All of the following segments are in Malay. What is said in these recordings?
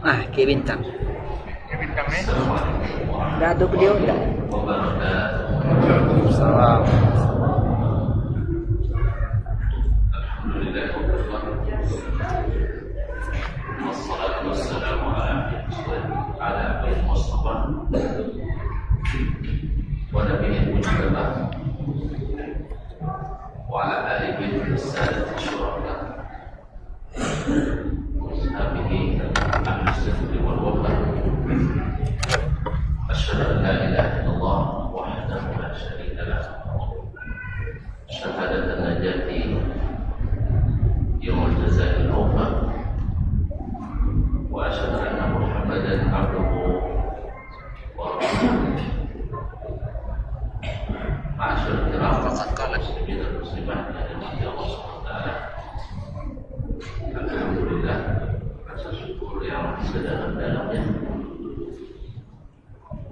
Kayak bintang. Kayak bintang nih. Dah tuh beliau dah. Salam.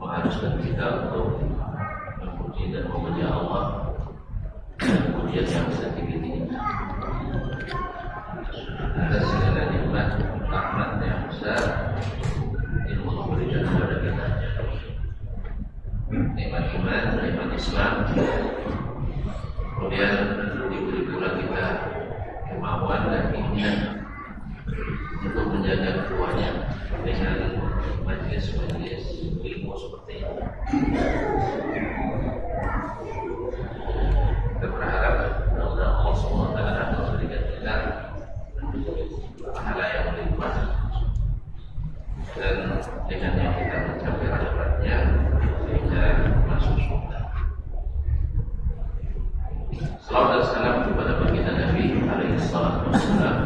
Mengharuskan kita untuk memuji dan memuja Allah dengan pujian yang setinggi-tingginya atas segala nikmat rahmat yang besar yang Allah berikan kepada kita, nikmat iman, nikmat Islam, kemudian diberi pula kita kemauan dan keinginan untuk menjaga keduanya dengan majlis-majlis ilmu seperti ini. Kita berharap mudah-mudahan Allah SWT akan memberikan kita pahala yang melimpah, dan dengannya kita mencapai harapannya sehingga masuk surga. Salawat dan salam kepada baginda Nabi alaihi salatu wassalam,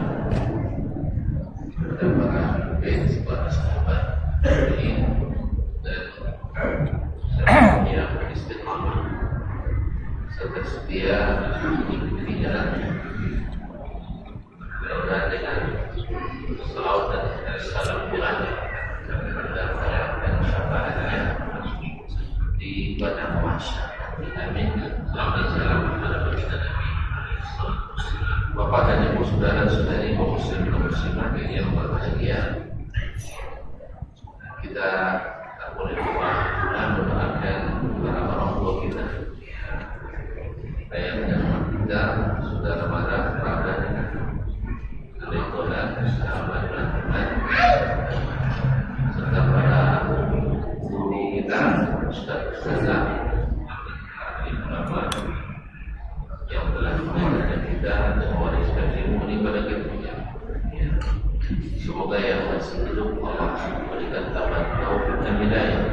kepada para bait, para sahabat ini, dan siapa yang beristiqamah serta setia mengikuti jalannya. Mudah-mudahan dengan salawat dan salam pula kita mendapatkan syafaatnya di padang mahsyar. Amin. Salawat dan salam kepada baginda Nabi. Bapak dan Ibu, saudara-saudari kaum muslim dan muslimat yang berbahagia, kita tak boleh lupa mendoakan para orang tua kita, ayah dan kita, saudara mara, kerabat, adik-adik, sahabat dan teman, serta para guru kita, ustaz-ustazah, ulama yang telah mengajarkan kita dan mewariskan ilmu ini pada kita. Semoga yang masih hidup Allah memberikan taufik dan hidayah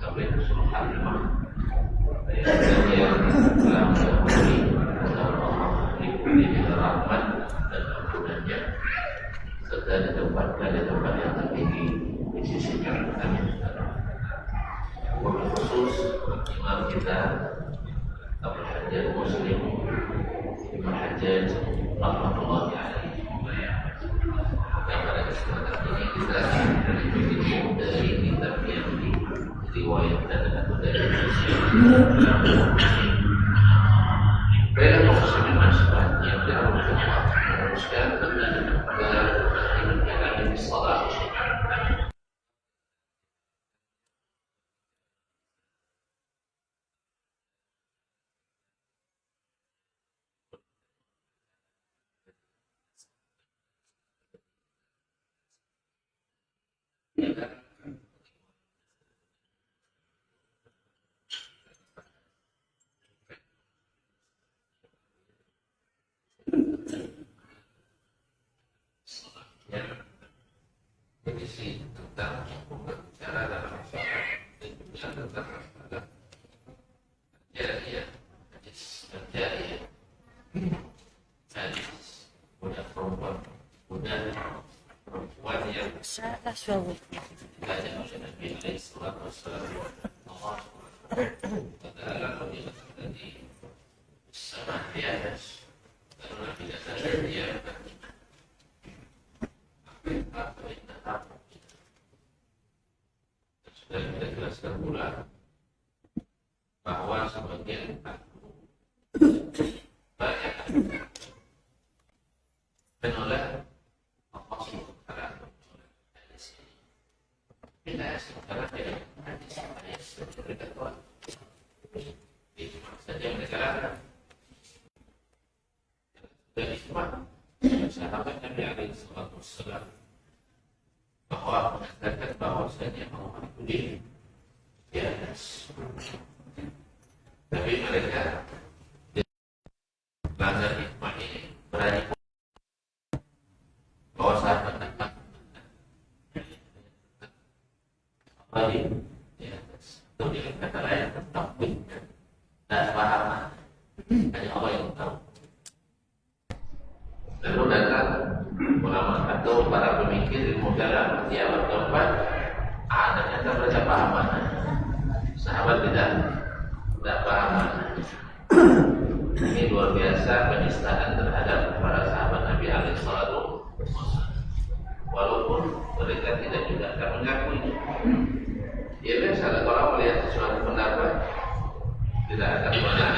sampai ke surga khatimah, dan yang telah mendahului Allah diberi rahmat dan ampunannya serta ditempatkan di tempat yang tertinggi di sisinya. Amin. Wabil khusus imam kita Abdul Hajjaj Muslim Ibn Hajjaj rahmatullahi alaihi, yang pada kesempatan ini kita ilmu dari kitab yang diriwayatkan atau dari baiklah muslimin masyarakat yang dirahmati Allah, meneruskan ke salat. Berisi tentang berbicara dalam masyarakat dan juga tentang masalah jariah, hadis budak perempuan yang belajar oleh Nabi alaihi salatu wassalam. Allah Taala melihat di sama di atas, karena tidak sadar dia sudah kita jelaskan pula bahwa sebagian banyak dan oleh Allah SWT karena dari hadis ayat mereka kuat. Ijma saja mereka larang. Dan ijma sahabat Nabi alaihi salatu wassalam bahwa mengatakan bahwasanya Allah itu di atas. Tapi mereka langgar ijma ini berani bahwa sahabat Nabi di atas. Itu dengan kata lain takwil dan paham. Hanya Allah yang tahu. Lalu datang ulama atau para pemikir ilmu kalam di abad keempat, ternyata mereka paham mana. Sahabat tidak paham mana. Ini luar biasa penistaan terhadap para sahabat Nabi alaihi salatu wasallam. Walaupun mereka tidak juga akan mengakuinya. Ya biasa kalau melihat sesuatu pendapat tidak akan pernah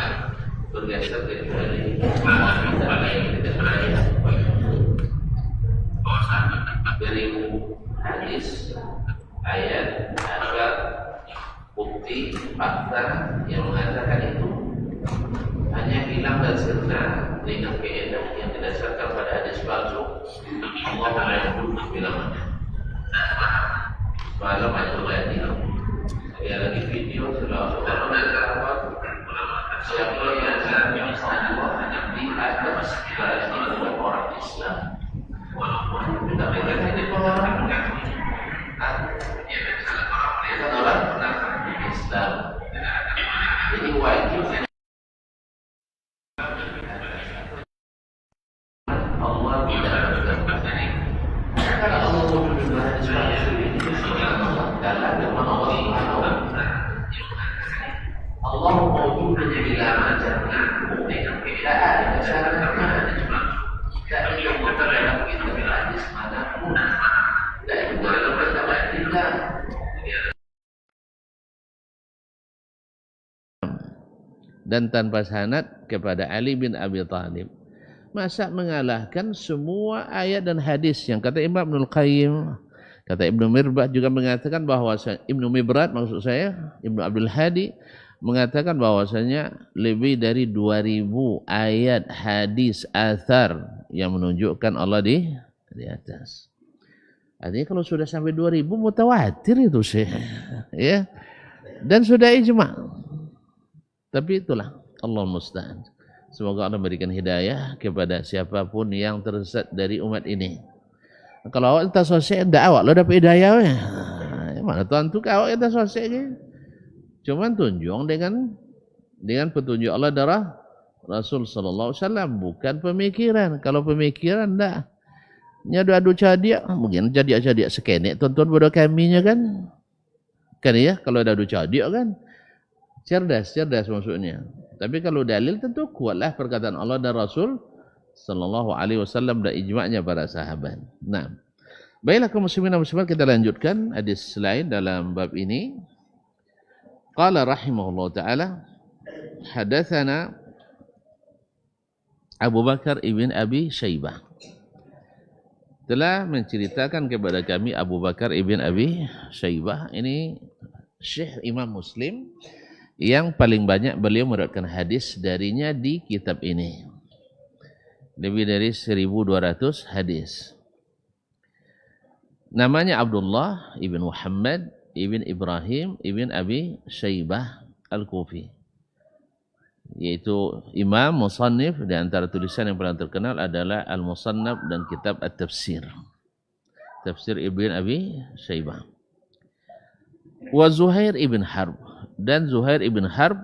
bergeser kecuali mana yang tidak berani. Dari hadis, ayat, asar, bukti, fakta yang mengatakan itu hanya hilang dan sirna dengan keadaan yang didasarkan pada hadis palsu. Allah mengatur bila mana. Malam ada lagi. Saya lagi video sudah siapa yang Allah hanya melihat kebesaran itu orang Islam. Walaupun kita melihat ini orang mengakui. Ya misalnya orang melihat orang pernah Islam. Jadi wajib Allah tidak bergabung. Kalau Allah bergabung dalam firman Allah Subhanahu wa taala. Allah mewujud bila macam dengan keadaan yang syaratnya tidak yang dalam kita hadis manapun dan juga dalam kata kita dan tanpa sanad kepada Ali bin Abi Thalib. Masa mengalahkan semua ayat dan hadis yang kata Imam Ibnul Qayyim, kata Ibnu Mirbad juga mengatakan bahwa Ibnu Mibrad maksud saya, Ibnu Abdul Hadi mengatakan bahwasanya lebih dari 2000 ayat hadis athar yang menunjukkan Allah di atas. Artinya kalau sudah sampai 2000 mutawatir itu sih, ya. Dan sudah ijma. Tapi itulah Allah musta'an. Semoga Allah memberikan hidayah kepada siapapun yang tersesat dari umat ini. Kalau awak tak sosial, tak awak lo dapat hidayah. Mana tuan tu awak kita sosial ke? Cuman tunjung dengan petunjuk Allah darah Rasul sallallahu alaihi wasallam, bukan pemikiran. Kalau pemikiran dah nya adu cadia, mungkin cadia sekenek tuan-tuan bodoh kaminya kan. Kan ya, kalau ada adu cadia kan cerdas maksudnya. Tapi kalau dalil tentu kuatlah perkataan Allah dan Rasul sallallahu alaihi wasallam dan ijma'nya para sahabat. Nah, baiklah kaum muslimin dan muslimat, kita lanjutkan hadis lain dalam bab ini. Qala rahimahullah ta'ala hadatsana Abu Bakar ibn Abi Syaibah, telah menceritakan kepada kami Abu Bakar ibn Abi Syaibah. Ini Syekh Imam Muslim yang paling banyak beliau meriwayatkan hadis darinya di kitab ini. Lebih dari 1200 hadis. Namanya Abdullah ibn Muhammad ibn Ibrahim ibn Abi Syaibah Al-Kufi, yaitu imam musannif. Di antara tulisan yang paling terkenal adalah Al-Musannaf dan kitab At-Tafsir, Tafsir Ibn Abi Syaibah. Wa Zuhair ibn Harb, dan Zuhair ibn Harb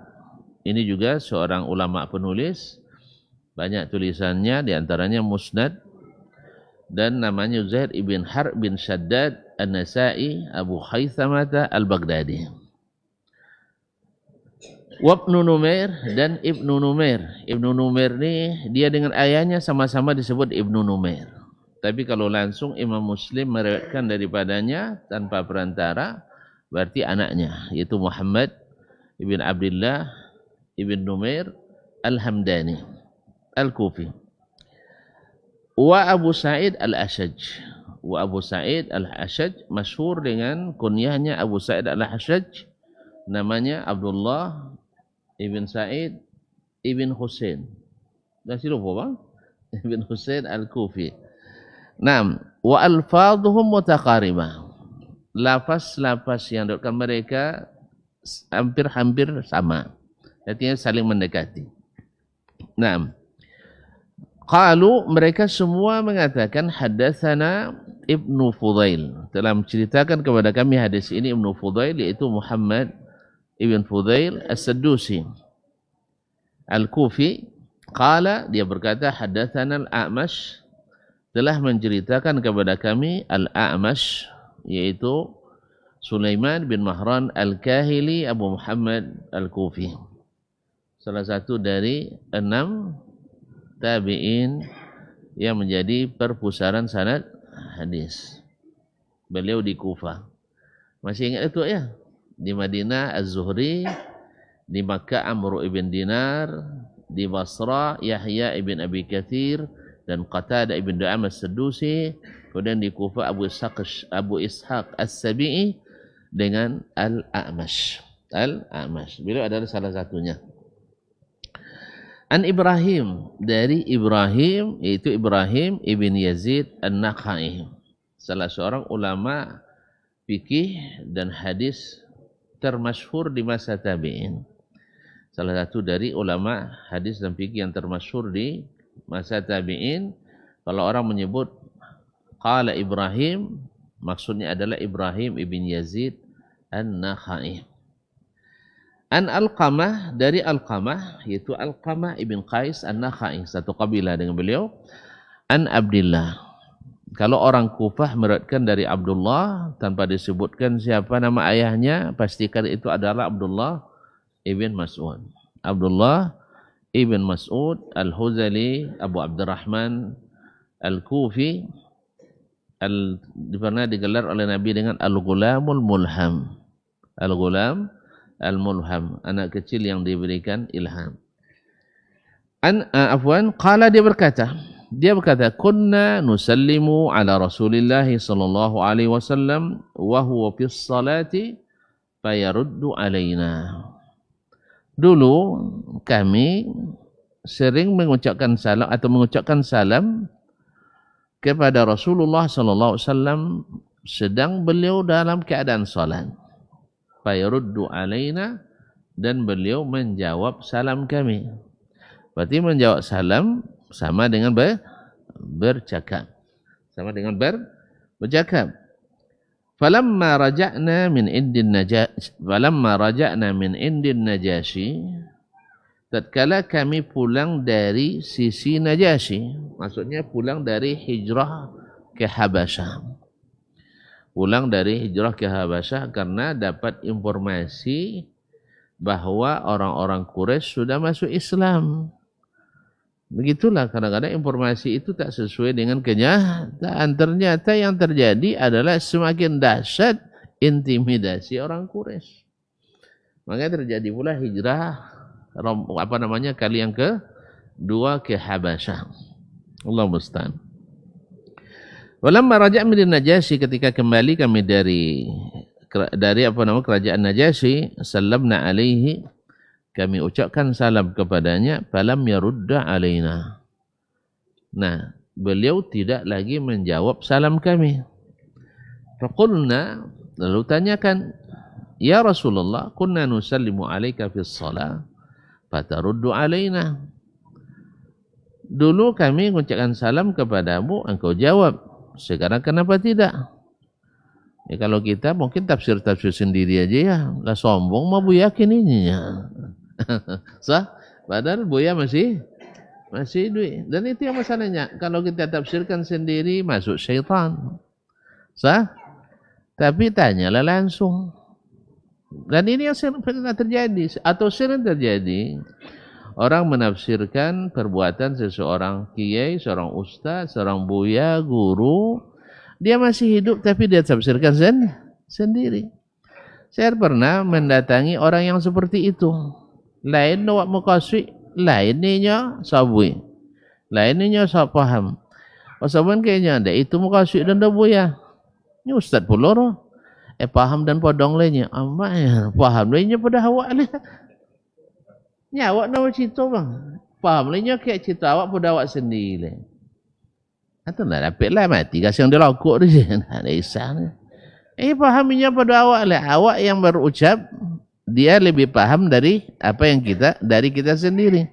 ini juga seorang ulama penulis, banyak tulisannya, di antaranya Musnad, dan namanya Zuhair ibn Harb bin Shaddad An-Nasa'i Abu Khaythamata Al-Baghdadi. Wa Ibnu Numair, dan Ibnu Numair. Ibnu Numair ni dia dengan ayahnya sama-sama disebut Ibnu Numair. Tapi kalau langsung Imam Muslim meriwayatkan daripadanya tanpa perantara, berarti anaknya, yaitu Muhammad ibn Abdullah ibn Numair Al-Hamdani Al-Kufi. Wa Abu Sa'id Al-Ashaj, Wa Abu Sa'id Al-Hashaj masyhur dengan kunyahnya Abu Sa'id Al-Hashaj, namanya Abdullah ibn Sa'id ibn Husain. Dah lupa bang? Ibn Husain Al-Kufi. Naam, wa alfadhuhum mutaqaribah. Lafaz-lafaz yang dikatakan mereka hampir-hampir sama. Artinya saling mendekati. Naam. Qalu, mereka semua mengatakan hadatsana Ibnu Fudail. Telah menceritakan kepada kami hadis ini Ibnu Fudail, yaitu Muhammad ibn Fudail As-Saddusi Al-Kufi. Qala, dia berkata hadatsana Al-A'mash, telah menceritakan kepada kami Al-A'mash, yaitu Sulaiman bin Mahran Al-Kahili Abu Muhammad Al-Kufi, salah satu dari 6 tabi'in yang menjadi perpustakaan sanad hadis. Beliau di Kufah. Masih ingat itu ya? Di Madinah Az-Zuhri, di Makkah Amr ibn Dinar, di Basra Yahya ibn Abi Kathir dan Qatadah ibn Du'am As-Saddusi, kemudian di Kufah Abu Ishaq As-Sabi'i dengan Al-A'mash. Al-A'mash. Beliau adalah salah satunya. An Ibrahim, dari Ibrahim, yaitu Ibrahim ibn Yazid An-Nakhai, salah seorang ulama fikih dan hadis termasyhur di masa tabi'in. Salah satu dari ulama hadis dan fikih yang termasyhur di masa tabi'in. Kalau orang menyebut qala Ibrahim, maksudnya adalah Ibrahim ibn Yazid An-Nakhai. An Alqamah, dari Alqamah, yaitu Alqamah ibn Qais An-Nakhai, satu kabilah dengan beliau. An Abdillah. Kalau orang Kufah meriwayatkan dari Abdullah tanpa disebutkan siapa nama ayahnya, pastikan itu adalah Abdullah ibn Mas'ud. Abdullah ibn Mas'ud Al-Huzali Abu Abdurrahman Al-Kufi, pernah digelar oleh Nabi dengan Al-Ghulamul Mulham. Al-Ghulam Al-Mulham, anak kecil yang diberikan ilham. Qala, dia berkata, kunna nusallimu ala Rasulillah sallallahu alaihi wasallam wa huwa fis salati fayaruddu alaina. Dulu kami sering mengucapkan salam kepada Rasulullah sallallahu alaihi wasallam sedang beliau dalam keadaan salat. Fayaruddu alaina, dan beliau menjawab salam kami. Berarti menjawab salam sama dengan bercakap. Sama dengan bercakap. Falamma raja'na min indin Najashi, tatkala kami pulang dari sisi Najasyi, maksudnya pulang dari hijrah ke Habasyah. Pulang dari hijrah ke Habasyah karena dapat informasi bahwa orang-orang Quraisy sudah masuk Islam. Begitulah, kadang-kadang informasi itu tak sesuai dengan kenyataan. Ternyata yang terjadi adalah semakin dahsyat intimidasi orang Quraisy. Makanya terjadi pula hijrah kali yang kedua ke Habasyah. Allah musta'an. Walamma raja' min Najasyi, ketika kembali kami dari kerajaan Najasyi, sallamna alaihi, kami ucapkan salam kepadanya, falam yarudda alaina. Nah, beliau tidak lagi menjawab salam kami. Faqulna, lalu tanyakan, ya Rasulullah, kunna nusallimu alaika fis shalah fataruddu alaina. Dulu kami mengucapkan salam kepadamu, engkau jawab. Sekarang kenapa tidak? Ya, kalau kita mungkin tafsir-tafsir sendiri aja ya. Lah sombong mah bu yakin ininya. Sah? Padahal Buya masih duit. Dan itu yang masalahnya. Kalau kita tafsirkan sendiri masuk syaitan. Sah? Tapi tanyalah langsung. Dan ini yang sering terjadi atau sering terjadi. Orang menafsirkan perbuatan seseorang kiai, seorang ustaz, seorang buya, guru. Dia masih hidup tapi dia tafsirkan sendiri. Saya pernah mendatangi orang yang seperti itu. Lain nawak mukaswi, lainnya sabui, lainnya saya paham. Pasaban kayaknya ada itu muka syuk dan dah buaya. Ni ustaz pula roh. Paham dan podong lainnya. Amak ya, paham lainnya pada awak lah. Ni awak nama cerita bang. Paham lainnya kayak cerita awak pada awak sendiri. Atau nak dapat lah mati. Kasih yang dia rokok dia. Tak ada isang. Pahaminya pada awak lah. Awak yang berucap, dia lebih paham dari apa yang dari kita sendiri.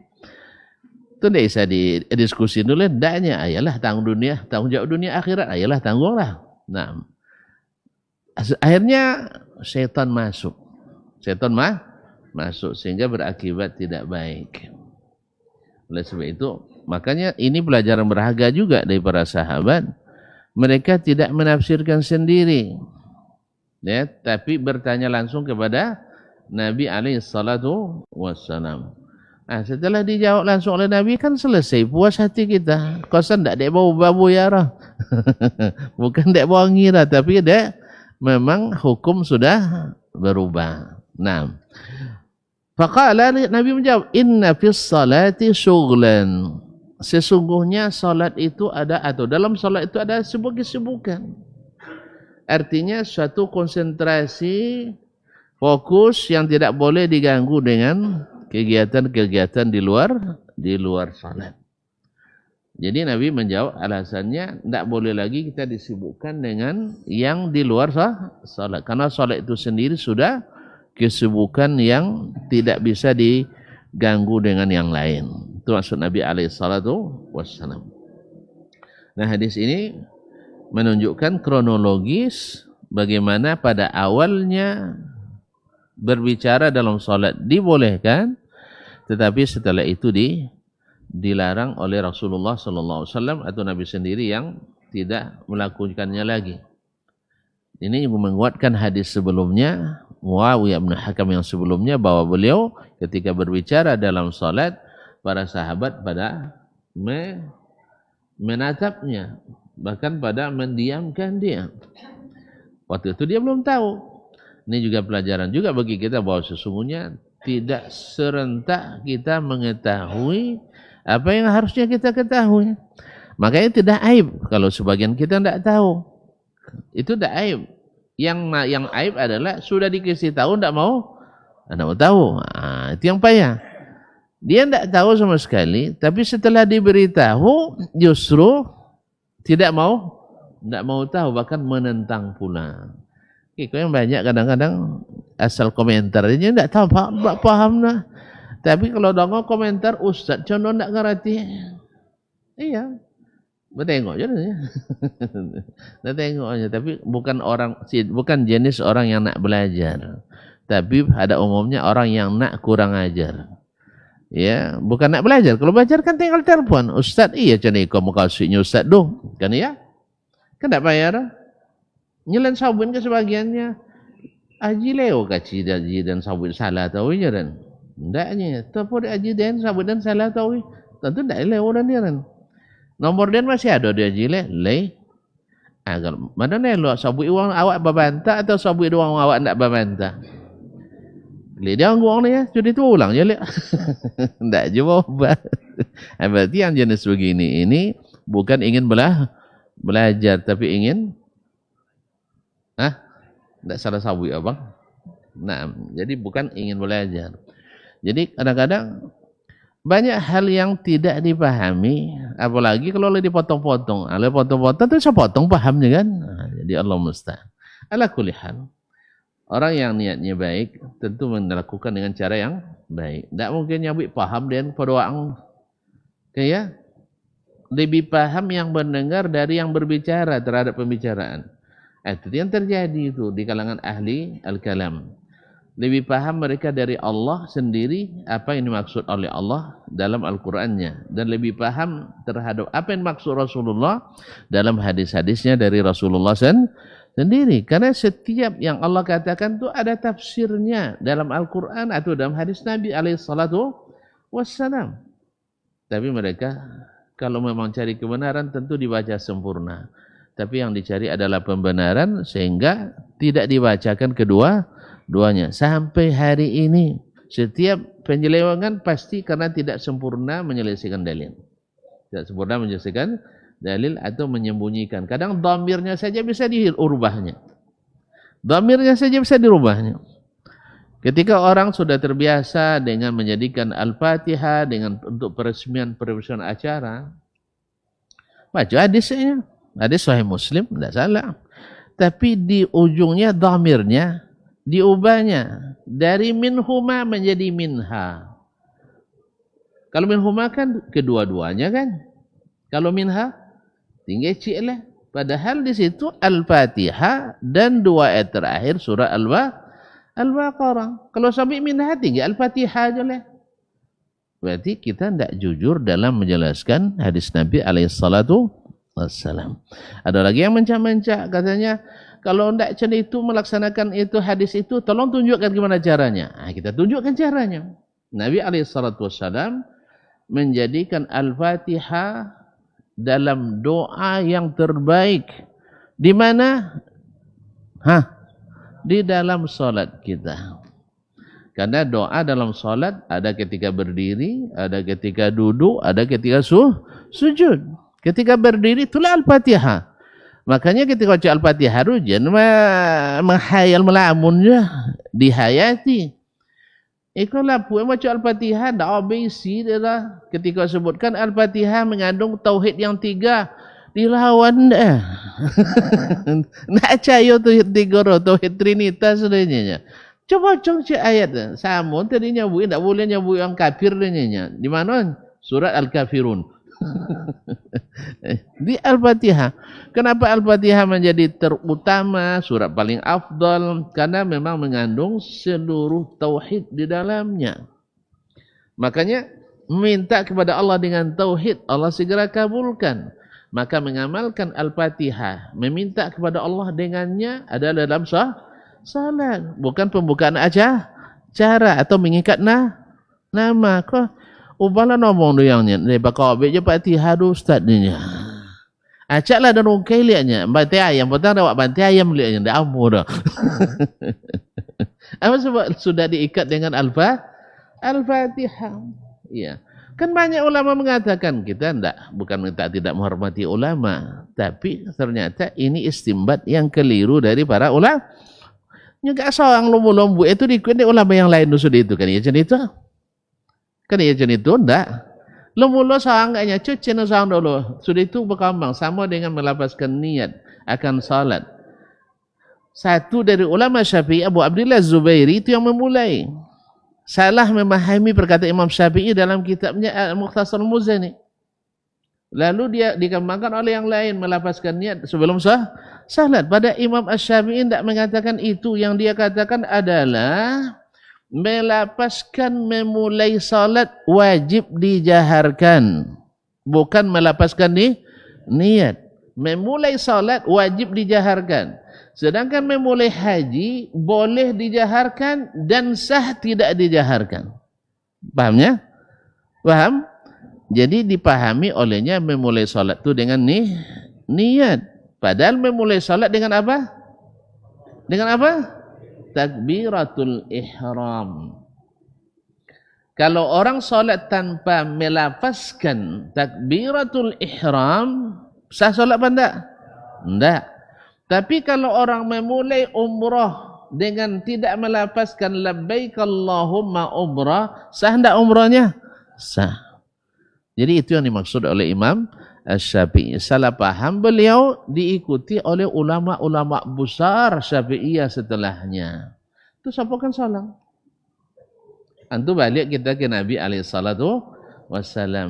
Itu tidak bisa didiskusi dulu. Tidaknya, ayalah tanggung jawab dunia akhirat. Ayalah tanggunglah. Nah, akhirnya syaitan masuk. Masuk sehingga berakibat tidak baik. Oleh sebab itu, makanya ini pelajaran berharga juga dari para sahabat. Mereka tidak menafsirkan sendiri, ya, tapi bertanya langsung kepada Nabi SAW. Setelah dijawab langsung oleh Nabi, kan selesai, puas hati kita. Kosan tak ada bau babu ya rah. Bukan tak bau ngira, tapi ada memang hukum sudah berubah. Nah, faqala, Nabi menjawab, inna fis salati syughlan. Sesungguhnya salat itu ada, atau dalam salat itu ada sebuah kesibukan. Artinya suatu konsentrasi, fokus yang tidak boleh diganggu dengan kegiatan-kegiatan di luar salat. Jadi Nabi menjawab alasannya tidak boleh lagi kita disibukkan dengan yang di luar salat. Karena salat itu sendiri sudah kesibukan yang tidak bisa diganggu dengan yang lain. Itu maksud Nabi SAW. Nah, hadis ini menunjukkan kronologis bagaimana pada awalnya berbicara dalam salat dibolehkan, tetapi setelah itu dilarang oleh Rasulullah SAW atau Nabi sendiri yang tidak melakukannya lagi. Ini menguatkan hadis sebelumnya, Muawiyah bin Hakam yang sebelumnya, bahwa beliau ketika berbicara dalam salat, para sahabat pada menatapnya, bahkan pada mendiamkan dia. Waktu itu dia belum tahu. Ini juga pelajaran juga bagi kita bahwa sesungguhnya tidak serentak kita mengetahui apa yang harusnya kita ketahui. Makanya tidak aib kalau sebagian kita tidak tahu. Itu tidak aib. Yang aib adalah sudah dikasih tahu tidak mau tahu. Itu yang payah. Dia tidak tahu sama sekali, tapi setelah diberitahu justru tidak mau tahu, bahkan menentang pula. Kau yang banyak kadang-kadang asal komentar dia tidak tahu, paham lah. Tapi kalau dongeng komentar ustaz contoh tidak ngerti. Iya. Bertengok je dia. Dah tengok aja, tapi bukan jenis orang yang nak belajar. Tapi pada umumnya orang yang nak kurang ajar. Ya, bukan nak belajar. Kalau belajar kan tinggal telepon. Ustaz, iya macam ni kau muka suiknya ustaz doh. Kan ya? Kan tak bayar. Nyelan sabun ke sebagiannya. Haji leo kaci haji dan sabun salah tahu je kan. Ndaknya, tapi haji dan sabun dan salah tahu. Tentu ndak leo dan dia kan. Nomor dia masih ada dia haji le. Agar mana ni lo sabun uang awak babanta atau sabun uang awak ndak babanta. Dia uang ni ya, jadi tu ulang je le. Ndak jawab. Berarti yang jenis begini ini bukan ingin belajar tapi ingin tidak salah sabui abang. Nah, jadi bukan ingin belajar. Jadi kadang-kadang banyak hal yang tidak dipahami, apalagi kalau dipotong-potong. Kalau potong-potong itu saya potong pahamnya kan. Jadi Allah musta'an. Ala kulli hal. Orang yang niatnya baik tentu melakukan dengan cara yang baik. Tidak mungkin nyabik paham dan perdoaan. Kayak lebih paham yang mendengar dari yang berbicara terhadap pembicaraan. Itu yang terjadi itu di kalangan ahli al-kalam. Lebih paham mereka dari Allah sendiri apa yang dimaksud oleh Allah dalam Al-Qur'annya, dan lebih paham terhadap apa yang dimaksud Rasulullah dalam hadis-hadisnya dari Rasulullah sendiri. Karena setiap yang Allah katakan itu ada tafsirnya dalam Al-Qur'an atau dalam hadis Nabi SAW. Tapi mereka kalau memang cari kebenaran tentu dibaca sempurna. Tapi yang dicari adalah pembenaran sehingga tidak dibacakan kedua-duanya. Sampai hari ini setiap penyelewengan pasti karena tidak sempurna menyelesaikan dalil. Tidak sempurna menyelesaikan dalil atau menyembunyikan. Kadang dhamirnya saja bisa dirubahnya. Dhamirnya saja bisa dirubahnya. Ketika orang sudah terbiasa dengan menjadikan Al-Fatihah dengan untuk peresmian acara, baca hadisnya, hadis Sahih Muslim, tidak salah. Tapi di ujungnya dhamirnya diubahnya dari minhuma menjadi minha. Kalau minhuma kan kedua-duanya kan. Kalau minha tinggal cik lah. Padahal di situ Al-Fatihah dan 2 ayat terakhir surah Al-Baqarah. Kalau sampai minha tinggal Al-Fatihah aja lah. Berarti kita tidak jujur dalam menjelaskan hadis Nabi SAW. Ada lagi yang mencak-mencak katanya, kalau tidak macam itu melaksanakan itu hadis itu, tolong tunjukkan gimana caranya. Kita tunjukkan caranya. Nabi SAW menjadikan Al-Fatihah dalam doa yang terbaik. Di mana? Di dalam solat kita. Karena doa dalam solat ada ketika berdiri, ada ketika duduk, ada ketika sujud. Ketika berdiri itulah Al-Fatihah. Makanya ketika baca Al-Fatihah rujan menghayal melamunnya dihayati. Itulah puan baca Al-Fatihah dah obesi dia dah. Ketika sebutkan Al-Fatihah mengandung tauhid yang 3, dilawan dah. Nak percaya tauhid 3, tauhid trinitas sebenarnya. Coba cek ayat sama tadi nyebut tak boleh nyebut yang kafir nya. Di mana? Surat Al-Kafirun. Di Al-Fatihah. Kenapa Al-Fatihah menjadi terutama, surat paling afdal? Karena memang mengandung seluruh tauhid di dalamnya. Makanya minta kepada Allah dengan tauhid, Allah segera kabulkan. Maka mengamalkan Al-Fatihah, meminta kepada Allah dengannya adalah dalam salat, bukan pembukaan acara atau mengikat nama. Kau ubahlah ngomong tu yang ni. Lepas kau ambil je Fatihah tu ustaz ni. Acaklah dan ungkai liatnya. Bantai ayam. Petang dah buat bantai ayam liatnya. Dah amu dah. Apa sebab sudah diikat dengan Al-Fatihah. Ya. Kan banyak ulama mengatakan kita bukan tidak menghormati ulama. Tapi ternyata ini istimbat yang keliru dari para ulama. Juga seorang lombu-lombu itu diikuti ulama yang lain sudah itu kan ya macam itu. Kan ya macam itu enggak. Lombu-lombu seorang enggaknya cuci seorang dulu. Sudah itu berkembang sama dengan melapaskan niat akan salat. Satu dari ulama Syafi'i Abu Abdillah Zubairi itu yang memulai. Salah memahami perkataan Imam Syafi'i dalam kitabnya Al-Mukhtasar Al-Muzani. Lalu dia dikembangkan oleh yang lain melapaskan niat sebelum salat. Pada Imam Asy-Syafi'i tidak mengatakan itu. Yang dia katakan adalah melapaskan memulai salat wajib dijaharkan. Bukan melapaskan niat. Memulai salat wajib dijaharkan. Sedangkan memulai haji boleh dijaharkan dan sah tidak dijaharkan. Pahamnya? Paham? Jadi dipahami olehnya memulai salat itu dengan niat. Padahal memulai salat dengan apa? Dengan apa? Takbiratul ihram. Kalau orang salat tanpa melafazkan takbiratul ihram, sah salat apa enggak? Enggak. Tapi kalau orang memulai umrah dengan tidak melafazkan labbaik Allahumma umrah, sah enggak umrahnya? Sah. Jadi itu yang dimaksud oleh Imam Asy-Syafi'i. Salah paham beliau diikuti oleh ulama-ulama besar Syafi'iyah setelahnya. Itu siapa kan salah? Antu balik kita ke Nabi SAW.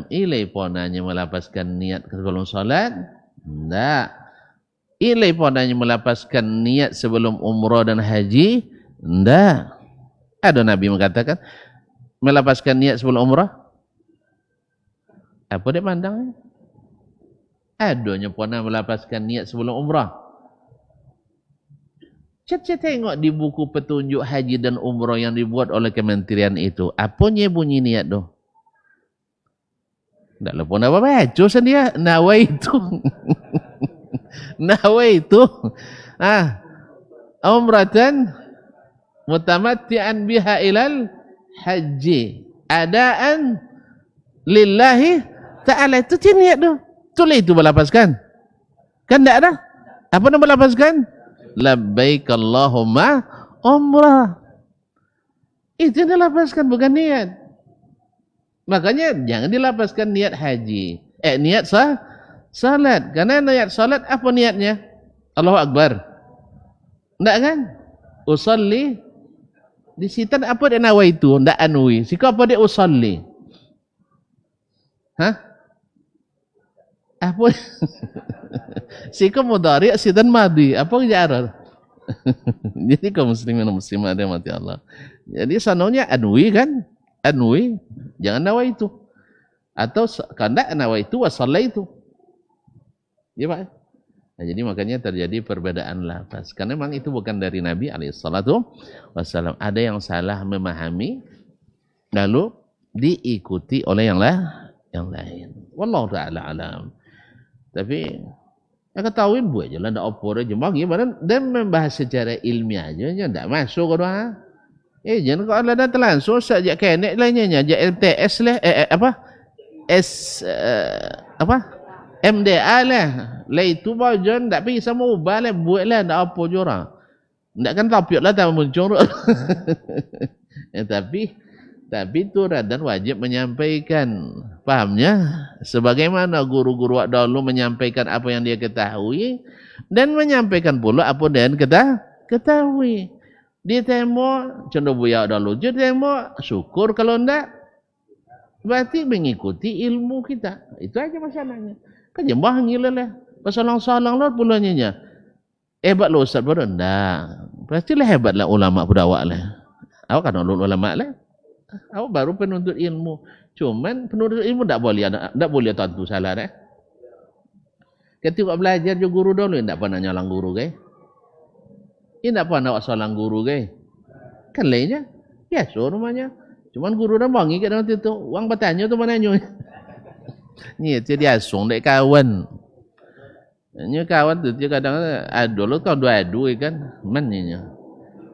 Ilai ponanya melapaskan niat sebelum salat? Tidak. Ilai ponanya melapaskan niat sebelum umrah dan haji? Tidak. Ada Nabi mengatakan melapaskan niat sebelum umrah? Apa dia pandang? Adanya pernah melapaskan niat sebelum umrah. Cet tengok di buku petunjuk haji dan umrah yang dibuat oleh kementerian itu. Apanya bunyi niat tu? Tak pun apa baca sendiri. Nawaitu. Nawaitu. Umratan mutamatti'an biha ilal haji. Adaan lillahi ta'ala. Itu niat tu. Betul itu melafazkan? Kan tidak ada? Apa nama melafazkan? Labbaik Allahumma umrah. Itu yang dilafazkan, bukan niat. Makanya jangan dilafazkan niat haji. Niat salat. Karena niat salat apa niatnya? Allahu Akbar. Tidak kan? Usalli. Di situ apa dia nawaitu? Tidak anui. Sika apa dia usalli? Hah? Apa? Sika mudhari' sidan madi. Apa jarar? Jadi kaum muslimin dan muslimat yang mati Allah. Jadi sanonya anwi kan? Anwi. Jangan nawaitu. Atau kandak nawaitu wa sallaitu. Ya Pak? Nah, jadi makanya terjadi perbedaan lafaz. Karena memang itu bukan dari Nabi SAW. Ada yang salah memahami, lalu diikuti oleh yang lain. Wallahu ta'ala alam. Tapi, ya ketahuin buat je lah, tak apa dah jemaah. Gimana? Dan membahas secara ilmiah aja, tak masuk ke doa. Jangan kalau ada terlangsung, sejak kenek lainnya, sejak MTS lah, MDA lah. Lah itu bahagian tak pergi sama ubah lah. Buat lah tak apa je orang. Tak kan tapiak lah tak muncul. Tapi itu dan wajib menyampaikan. Fahamnya? Sebagaimana guru-guru dahulu menyampaikan apa yang dia ketahui. Dan menyampaikan pula apa yang dia ketahui. Dia tembok, contoh buaya dahulu. Dia tembok, syukur kalau tidak. Berarti mengikuti ilmu kita. Itu aja masalahnya. Kan jembah ngila lah. Pasalang-salang lah pulanya. Hebat lah Ustaz pada? Tak. Pastilah hebat lah ulama pada awak lah. Awak kan ulama lah. Awak baru penuntut ilmu. Cuman penuntut ilmu tak boleh tentu salah dah. Ketika belajar je guru dulu, tak pernah nyalang guru ke? Tak pernah awak salang guru ke? Kan lainnya. Biasa rumahnya. Cuman guru dah bangi kat dalam tu. Wang bertanya tu mana nyo. Ni dia asung dek kawan. Ni kawan tu dia kadang adu lo kau dua adu kan. Mana nya.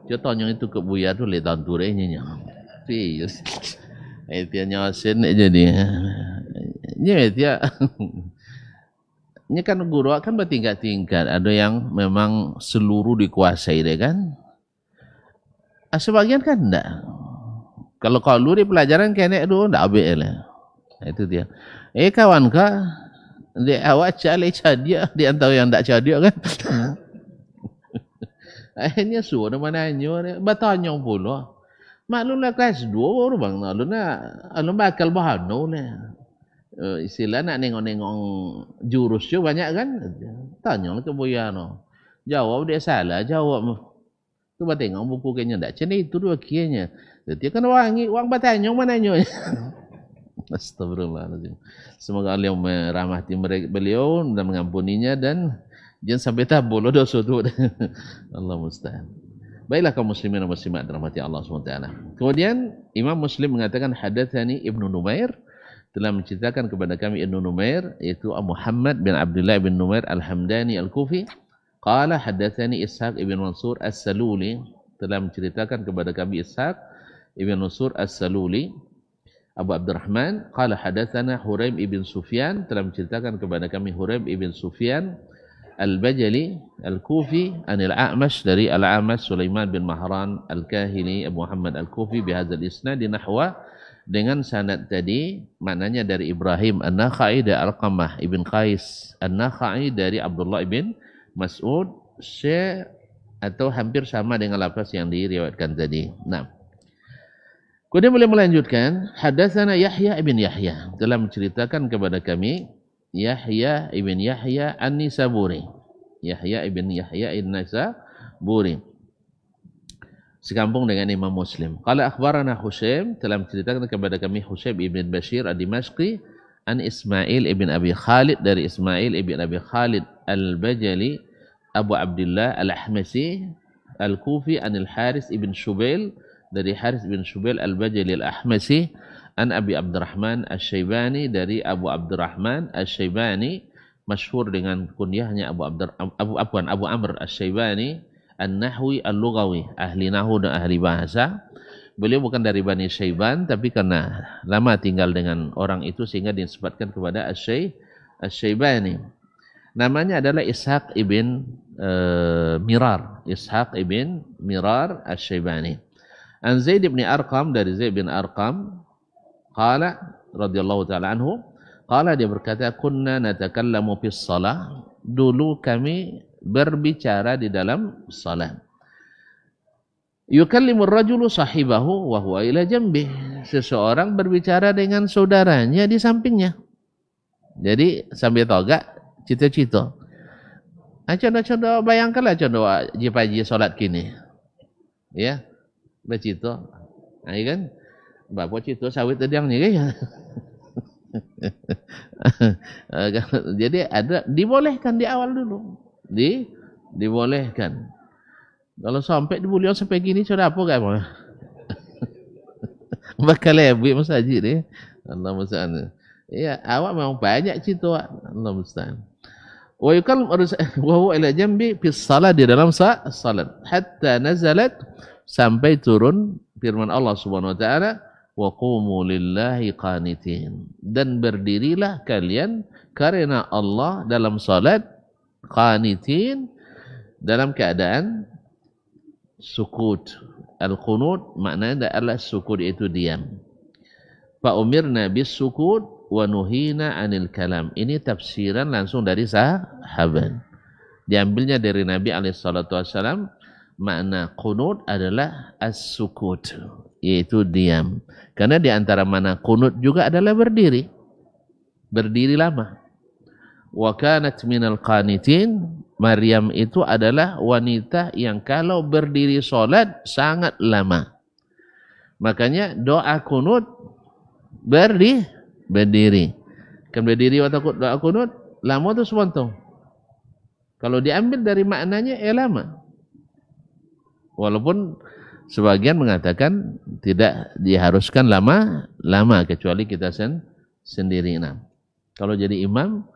Dia tanya itu ke buaya tu le tantu re nya. Serius. Dia nyasin jadi. Ni dia. Ini kan guru kan bertingkat-tingkat. Ada yang memang seluruh dikuasai dia kan. Sebagian kan enggak. Kalau di pelajaran kenek tu enggak ambil lah. Itu dia. Kawan kah? Dia awak cari cadia, dia tahu yang tak cadia kan? Akhirnya suruh mana nyo, bertanya pula. Maklumlah kelas 2 baru bang, alun bakal bahano lah. Istilah nak nengok-nengok jurus je banyak kan? Tanya ke buaya no. Jawab dia salah, jawab. Tu tengok buku kayaknya tak. Cina itu dua kianya. Dia kan wangi, wang bertanya mana nyo. Astagfirullahaladzim. Semoga Allah merahmati beliau dan mengampuninya dan jangan sampai tabul dosa tu. Allah musta'an. Baiklah kaum muslimin dan muslimat dirahmati Allah SWT. Kemudian Imam Muslim mengatakan hadatsani Ibnu Numair, telah menceritakan kepada kami Ibnu Numair, yaitu Muhammad bin Abdullah bin Numair Al-Hamdani Al-Kufi. Qala hadatsani Ishaq ibn Mansur As-Saluli, telah menceritakan kepada kami Ishaq ibn Mansur As-Saluli Abu Abdurrahman. Qala hadatsana Huraim ibn Sufyan, telah menceritakan kepada kami Huraim ibn Sufyan Al-Bajali Al-Kufi anil A'mash, dari Al-A'mash Sulaiman bin Mahran Al-Kahili Abu Muhammad Al-Kufi bihadzal isnad nahwa, dengan sanad tadi, maknanya dari Ibrahim An-Nakhai dari Alqamah ibn Qais An-Nakhai dari Abdullah ibn Mas'ud, atau hampir sama dengan lafaz yang diriwayatkan tadi. Nah, kemudian boleh melanjutkan, hadatsana Yahya ibn Yahya, telah menceritakan kepada kami Yahya ibn Yahya An-Nisaburi. Yahya ibn Yahya An-Nisaburi, sekampung dengan Imam Muslim. Qala akhbarana Husaim, telah menceritakan kepada kami Husaim ibn Bashir Ad-Dimashqi an Ismail ibn Abi Khalid, dari Ismail ibn Abi Khalid Al-Bajali Abu Abdullah Al-Ahmasi Al-Kufi anil Haris ibn Shubail, dari Haris bin Shubail Al-Bajali Al-Ahmasi an Abi Abdurrahman Al-Shaybani, dari Abu Abdurrahman Al-Shaybani, masyhur dengan kunyahnya Abu Amr Al-Shaybani An-Nahwi Al-Lughawi, ahli nahwu dan ahli bahasa. Beliau bukan dari Bani Syaiban, tapi karena lama tinggal dengan orang itu sehingga disebutkan kepada Asy-Syaibani. Namanya adalah Ishaq ibn Mirar. Ishaq ibn Mirar Asy-Syaibani. An Zaid bin Arqam, dari Zaid bin Arqam, qala radhiyallahu ta'ala anhu, qala, dia berkata, kunna natakallamu fis shalah, dulu kami berbicara di dalam salat. Yukallimur rajulu sahibahu wa huwa ila jambih. Seseorang berbicara dengan saudaranya di sampingnya. Jadi sambil togak cita-cita. Coba bayangkanlah coba pagi solat kini. Ya. Bercita. Ai kan bapak cita sawit tediang ni kan. Jadi ada dibolehkan di awal dulu. Dibolehkan. Kalau sampai di bulian sampai gini sudah apa kamu? Bakal lebih masjid ni. Allah musta'an. Ya, awak memang banyak cerita. Allah musta'an. Wa yukal wa huwa ila jambi fi shalah, di dalam salat, hatta nazalat, sampai turun firman Allah Subhanahu wa taala, wa qumu lillahi qanitin, dan berdirilah kalian karena Allah dalam salat, qanitin, dalam keadaan sukut. Al-qunut maknanya adalah sukut, itu diam. Fa umirna bis sukut wa nuhina anil kalam. Ini tafsiran langsung dari sahabat. Diambilnya dari Nabi SAW. Makna qunut adalah as-sukut, yaitu diam. Karena di antara mana qunut juga adalah berdiri. Berdiri lama. Wa kanat minal qanitin. Maryam itu adalah wanita yang kalau berdiri solat sangat lama. Makanya doa kunut berdiri. Kan berdiri waktu doa kunut lama tu sebentar. Kalau diambil dari maknanya lama. Walaupun sebagian mengatakan tidak diharuskan lama kecuali kita sendiri. Nah, kalau jadi imam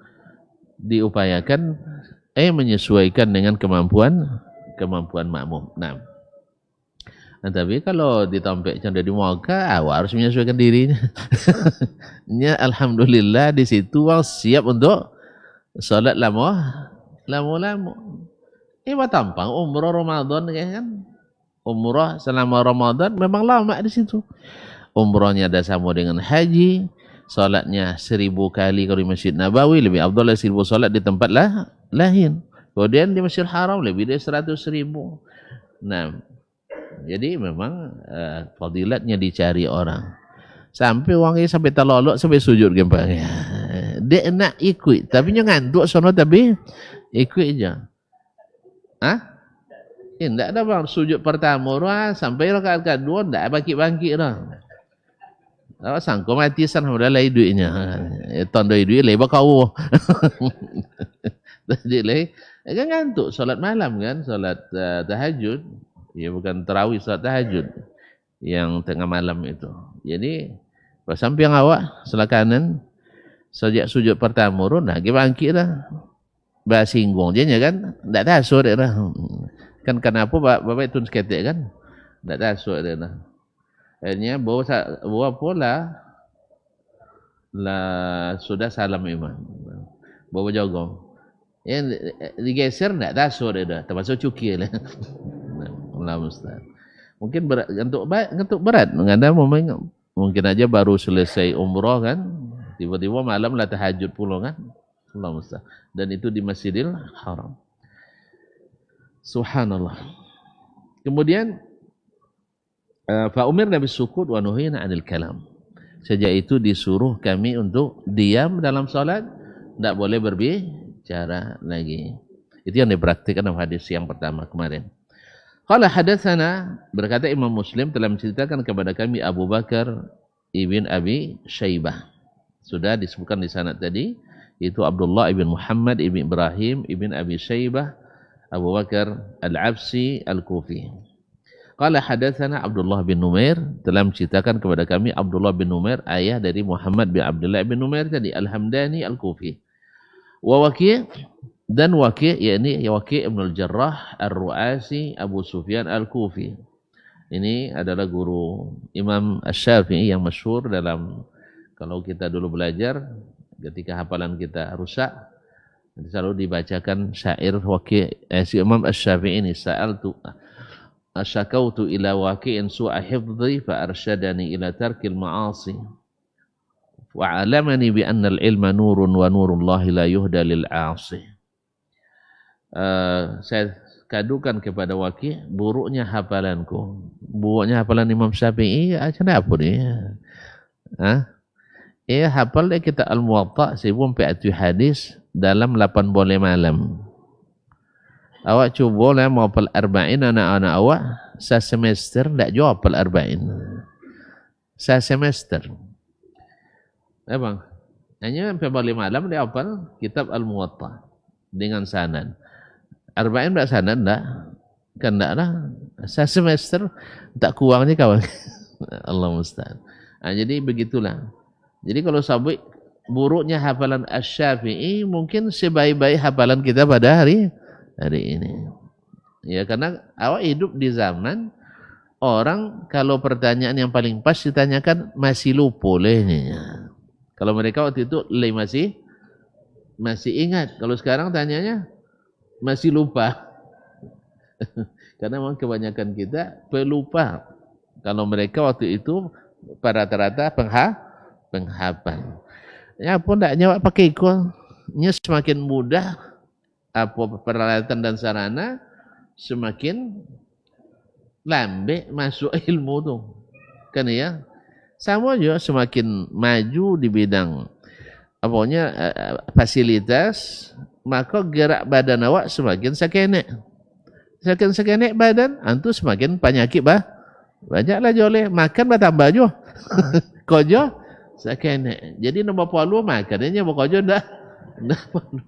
diupayakan menyesuaikan dengan kemampuan makmum. Nah, tapi kalau ditampik canda di muka, awak harus menyesuaikan dirinya. Alhamdulillah di situ awak siap untuk salat lama. Tampang umrah Ramadan kan? Umrah selama Ramadan memang lama di situ. Umrahnya ada sama dengan haji. Salatnya 1000 kali kalau di Masjid Nabawi, lebih afdal 1000 salat di tempat lain. Kemudian di Masjidil Haram lebih dari 100.000. Nah, jadi memang fadilatnya dicari orang. Sampai orangnya sampai terlolok, sampai sujud gempanya. Dia nak ikut, tapi dia ngantuk sono, tapi ikut je. Tak ada bang, sujud pertama sampai rakaat kedua tak bangkit-bangkit dah. Awak sangka mati sana dah lai duitnya. Tandai duit lai bakau. Jadi lai kan ngantuk solat malam kan, solat tahajud. Ya bukan tarawih, solat tahajud yang tengah malam itu. Jadi pas samping awak sebelah kanan sejak sujud pertama dah bangkit dah. Basinggung je kan, tak tasuk dia dah. Kan kenapa bapak itu seketik kan? Tak tasuk dia dah. Akhirnya bawa pula lah sudah salam imam. Bawa jogong. Yang digeser tak tasuk dia dah. Termasuk cukir lah. Allah Ustaz. Mungkin berat, ngantuk berat. Mungkin aja baru selesai umrah kan. Tiba-tiba malam lah tahajud pula kan. Allah Ustaz. Dan itu di Masjidil Haram. Subhanallah. Kemudian fa umirna bisukut wa nuhina 'anil kalam. Sejak itu disuruh kami untuk diam dalam salat, tidak boleh berbicara lagi. Itu yang dipraktikkan dalam hadis yang pertama kemarin. Qala hadatsana, berkata Imam Muslim telah menceritakan kepada kami Abu Bakar ibn Abi Syaibah. Sudah disebutkan di sanad tadi, itu Abdullah ibn Muhammad ibn Ibrahim ibn Abi Syaibah Abu Bakar Al-Absi Al-Kufi. Qala hadatsana Abdullah bin Numair, telah menceritakan kepada kami Abdullah bin Numair, ayah dari Muhammad bin Abdullah bin Numair tadi, Al-Hamdani Al-Kufi. Wa Waqi', dan Waqi', yakni Waqi' ibn Al-Jarrah Ar-Ru'asi Abu Sufyan Al-Kufi. Ini adalah guru Imam Asy-Syafi'i yang masyhur dalam, kalau kita dulu belajar Ketika hafalan kita rusak, selalu dibacakan syair si Imam Asy-Syafi'i ini, syakautu ila waqi'in su'a hifdhi fa arsyadani ila tarkil ma'asi wa 'alamani bi anna al-ilma nurun wa nurullahi la yuhda lil 'asi. Saya kadukan kepada Waqi' buruknya hafalanku. Buruknya hafalan Imam Syafi'i, kenapa ni? Hafal dia kita Al-Muwatta 1400 hadis dalam 8 boleh malam. Awak cuba lah mau hafal arba'in anak-anak awak, semester tak jawab hafal arba'in. Semester. Bang? Hanya sampai boleh malam dia hafal kitab Al-Muwatta dengan sanad. Arba'in tak sanad tak? Kan tak lah. Semester tak kurangnya kawan. Allah musta'an. Jadi begitulah. Jadi kalau sabit buruknya hafalan Asy-Syafi'i, mungkin sebaik-baik hafalan kita pada hari ini. Ya, karena awak hidup di zaman orang kalau pertanyaan yang paling pas ditanyakan masih lupa lehnya. Kalau mereka waktu itu masih ingat. Kalau sekarang tanyanya masih lupa. Karena memang kebanyakan kita pelupa. Kalau mereka waktu itu rata-rata penghafal. Ya pun tak nyawa pakai ikut. Nya semakin mudah apa peralatan dan sarana, semakin lambat masuk ilmu tu. Kan ya? Sama juga semakin maju di bidang fasilitas, maka gerak badan awak semakin sakenek. Semakin sakenek badan, antu semakin penyakit banyaklah joleh, makan bertambah jo. Kojo sakenek. Jadi nombor palu makannya kojo ndak perlu.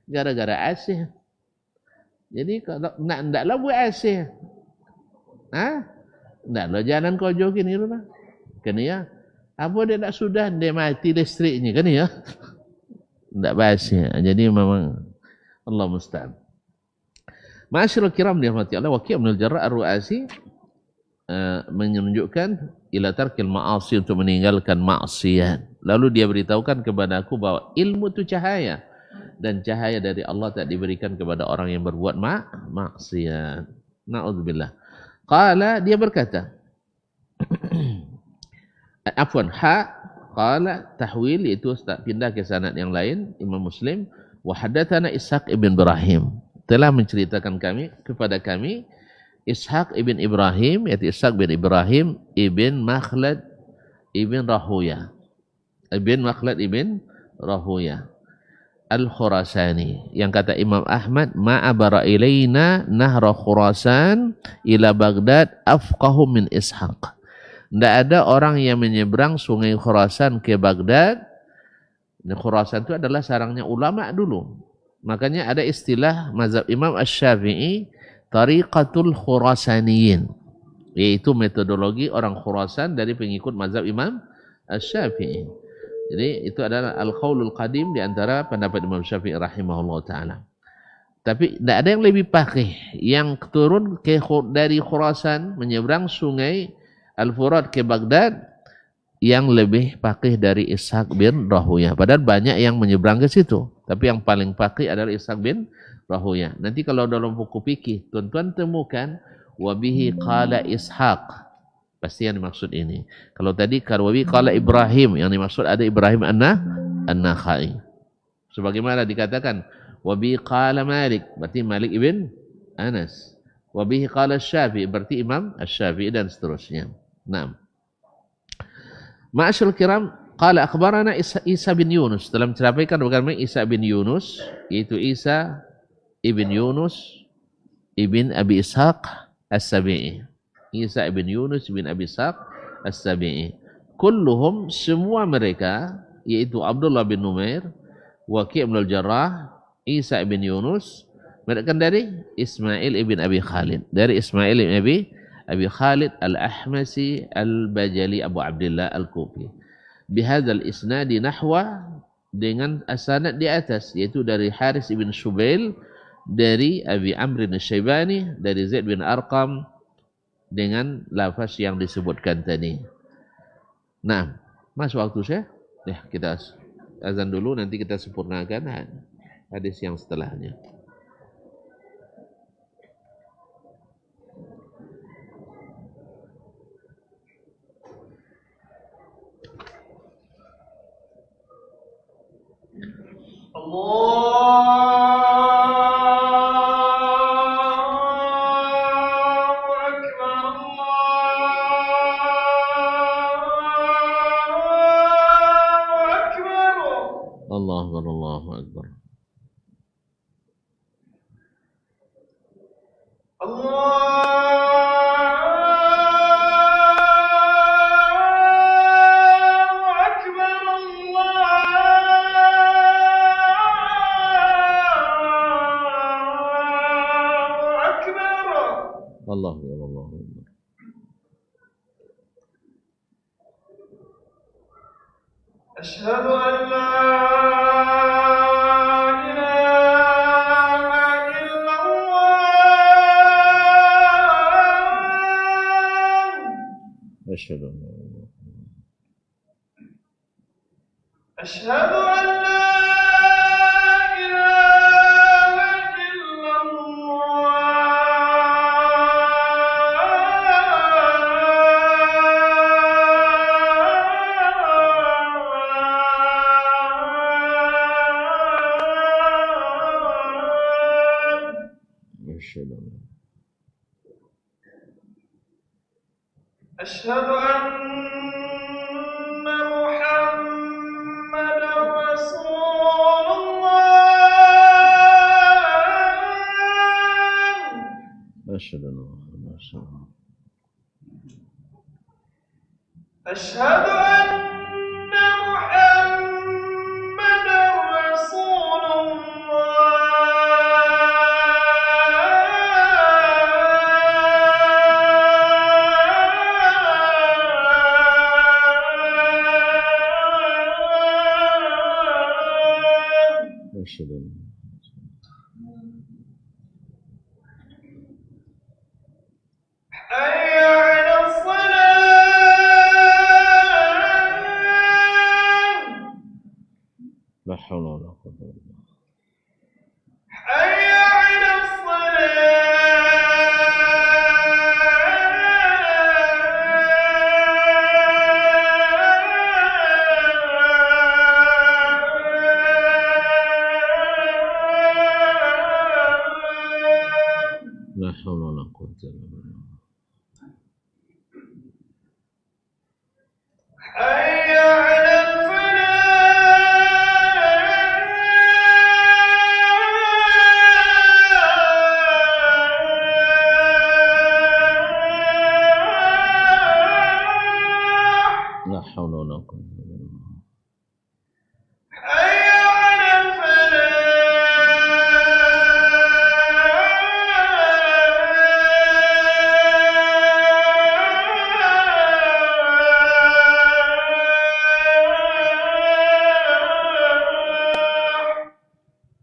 Gara-gara asih. Jadi kalau ndaklah buat asih. Ndaklah jalan kojo gini lah. Kan ya? Apa dia tak sudah dia mati listriknya kan ya? Ndak basih. Jadi memang Allah musta'an. Ma'asyiral kiram dirahmati Allah, Waqi' bin al-Jarrah Ar-Ru'asi menunjukkan ila tarkil ma'asi, untuk meninggalkan maksiat. Lalu dia beritahukan kepada aku bahwa ilmu itu cahaya, dan cahaya dari Allah tak diberikan kepada orang yang berbuat maksiat. Na'udzubillah. Qala, dia berkata, qala tahwil, itu pindah ke sanad yang lain, Imam Muslim, wa haddatsana Ishaq ibn Ibrahim, telah menceritakan kepada kami Ishaq ibn Ibrahim, yaitu Ishaq bin Ibrahim ibn Makhlad ibn Rahuya. Al-Khurasani, yang kata Imam Ahmad, ma'abara ilaina nahra Khurasan ila Baghdad afqahu min Ishaq. Tidak ada orang yang menyeberang sungai Khurasan ke Baghdad. Khurasan itu adalah sarangnya ulama dulu. Makanya ada istilah mazhab Imam Asy-Syafi'i, tariqatul Khurasaniyin, yaitu metodologi orang Khurasan dari pengikut mazhab Imam Asy-Syafi'i. Jadi itu adalah al-qaulul qadim di antara pendapat Imam Syafi'i rahimahullah ta'ala. Tapi tidak ada yang lebih faqih yang turun dari Khurasan menyeberang sungai Al-Furat ke Baghdad yang lebih faqih dari Ishaq bin Rahuya. Padahal banyak yang menyeberang ke situ, tapi yang paling faqih adalah Ishaq bin Rahuya. Nanti kalau dalam buku fikih tuan-tuan temukan wabihi qala Ishaq, pasti yang dimaksud ini. Kalau tadi wabihi qala Ibrahim, yang dimaksud ada Ibrahim an-Nakhai. Sebagaimana dikatakan wabihi qala Malik, berarti Malik ibn Anas. Wabihi qala Syafi'i, berarti Imam Asy-Syafi'i, dan seterusnya. Naam. Ma'asyiral kiram, qala akhbarana Isa bin Yunus, telah menceritakan bagaimana Isa bin Yunus, yaitu Isa ibn Yunus ibn Abi Ishaq As-Sabi'i. Isa ibn Yunus ibn Abi Ishaq As-Sabi'i. Kulluhum, semua mereka, yaitu Abdullah bin Numair, Waqi' bin al-Jarrah, Isa ibn Yunus, mereka dari Ismail ibn Abi Khalid, dari Ismail ibn Abi Khalid al-Ahmasi al-Bajali Abu Abdullah al-Kufi. Bihadzal isnadi nahwa, dengan asanad di atas, yaitu dari Haris ibn Shubail, dari Abi Amr bin Syaibani, dari Zaid bin Arqam, dengan lafaz yang disebutkan tadi. Nah, masuk waktu saya? Kita azan dulu, nanti kita sempurnakan hadis yang setelahnya. Allahu Akbar. Allahu Akbar. Allahu Akbar. أشهد أن لا أشهد أن أشهد أن لا إله إلا الله أشهد أن أشهد أن محمدا رسول الله أشهد أن محمدا رسول الله أشهد أن محمدا رسول الله أشهد أن حي على الصلاة لا حول ولا قوة إلا بالله حي على الصلاة لا حول ولا قوة إلا بالله حي على الفلاح لا حول ولا قوة إلا بالله حي على الفلاح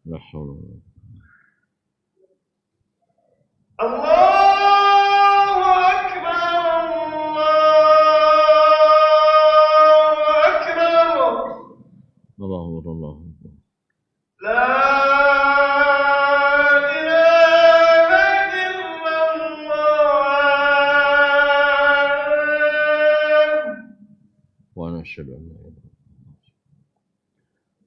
لا حول ولا قوة الله أكبر الله أكبر الله أكبر الله أكبر لا إله إلا الله وأنا أشهد أن لا إله إلا الله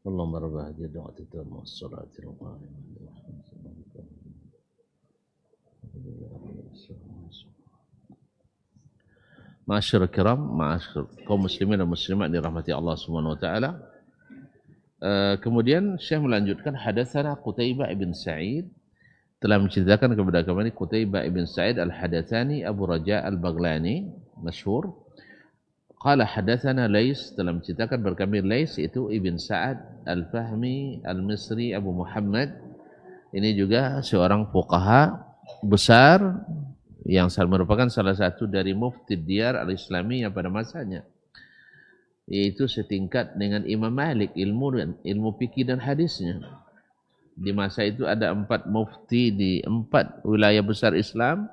اللهم رب هذه الدعوة التامة والصلاة القائمة Ma'asyiral kiram, ma'asyiral kaum muslimin dan muslimat dirahmati Allah Subhanahu wa taala. Kemudian Syekh melanjutkan hadatsana Qutaibah ibn Sa'id, telah menceritakan kepada kami Qutaibah ibn Sa'id al-Hadatsani Abu Raja al-Baghlani masyhur. Qala hadatsana Lais, telah menceritakan kepada kami Lais itu Ibn Sa'ad al-Fahmi al-Misri Abu Muhammad. Ini juga seorang fuqaha besar yang merupakan salah satu dari mufti diyar al-Islamiyah pada masanya, yaitu setingkat dengan Imam Malik ilmu fikih dan hadisnya. Di masa itu ada 4 mufti di 4 wilayah besar Islam,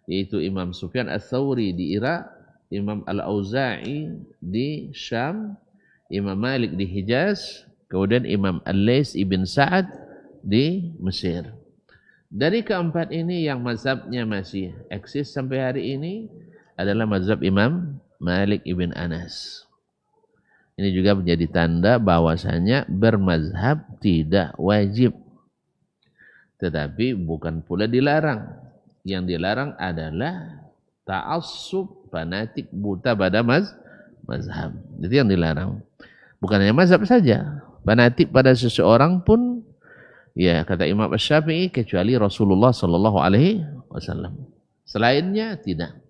yaitu Imam Sufyan ats-Tsauri di Irak, Imam Al-Auza'i di Syam, Imam Malik di Hijaz, Kemudian Imam Al-Laits ibn Sa'ad di Mesir. Dari keempat ini yang mazhabnya masih eksis sampai hari ini adalah mazhab Imam Malik ibn Anas. Ini juga menjadi tanda bahwasanya bermazhab tidak wajib. Tetapi bukan pula dilarang. Yang dilarang adalah ta'assub, fanatik, buta pada mazhab. Itu yang dilarang. Bukan hanya mazhab saja. Fanatik pada seseorang pun, ya kata Imam Asy-Syafi'i, kecuali Rasulullah sallallahu alaihi wasallam. Selainnya tidak.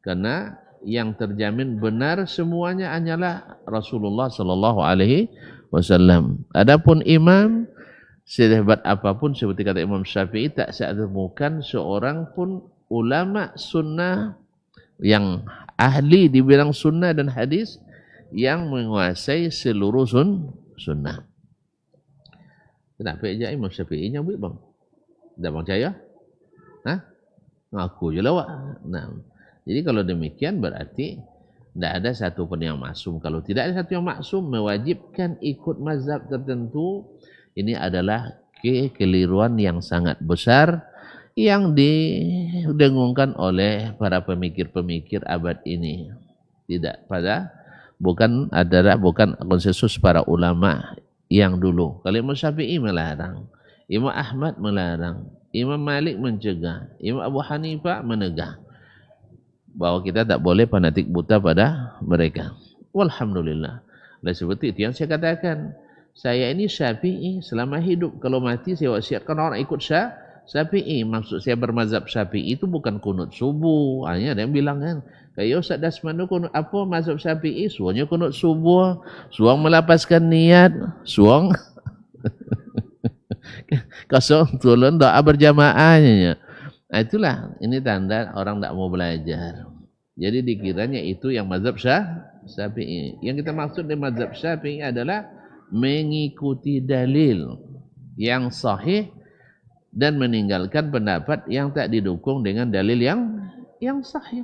Karena yang terjamin benar semuanya hanyalah Rasulullah sallallahu alaihi wasallam. Adapun imam sehebat apapun seperti kata Imam Syafi'i, tak saya temukan seorang pun ulama sunnah yang ahli di bidang sunnah dan hadis yang menguasai seluruh sunnah. Kenapa aja Imam Syafi'i nyambut bang? Tak percaya? Hah? Ngaku je lawak. Nah. Jadi kalau demikian berarti tidak ada satu pun yang maksum. Kalau tidak ada satu yang maksum mewajibkan ikut mazhab tertentu, ini adalah kekeliruan yang sangat besar yang didengungkan oleh para pemikir-pemikir abad ini. Tidak bukan konsensus para ulama yang dulu. Kalau Imam Syafi'i melarang, Imam Ahmad melarang, Imam Malik mencegah, Imam Abu Hanifah menegah bahwa kita tak boleh fanatik buta pada mereka. Walhamdulillah. Dan seperti itu yang saya katakan, saya ini Syafi'i selama hidup. Kalau mati saya wasiatkan orang ikut Syafi'i. Maksud saya bermazhab Syafi'i itu bukan kunut subuh. Hanya ada yang bilang kan, kayak Ustaz Dasmanu kunut apa mazhab Syafi'i? Suanya kunut subuh, suang melapaskan niat, suang kosong turun doa berjamaahnya. Nah, itulah, ini tanda orang tak mau belajar. Jadi dikiranya itu yang mazhab Syafi'i. Yang kita maksud dengan mazhab Syafi'i adalah mengikuti dalil yang sahih dan meninggalkan pendapat yang tak didukung dengan dalil yang sahih.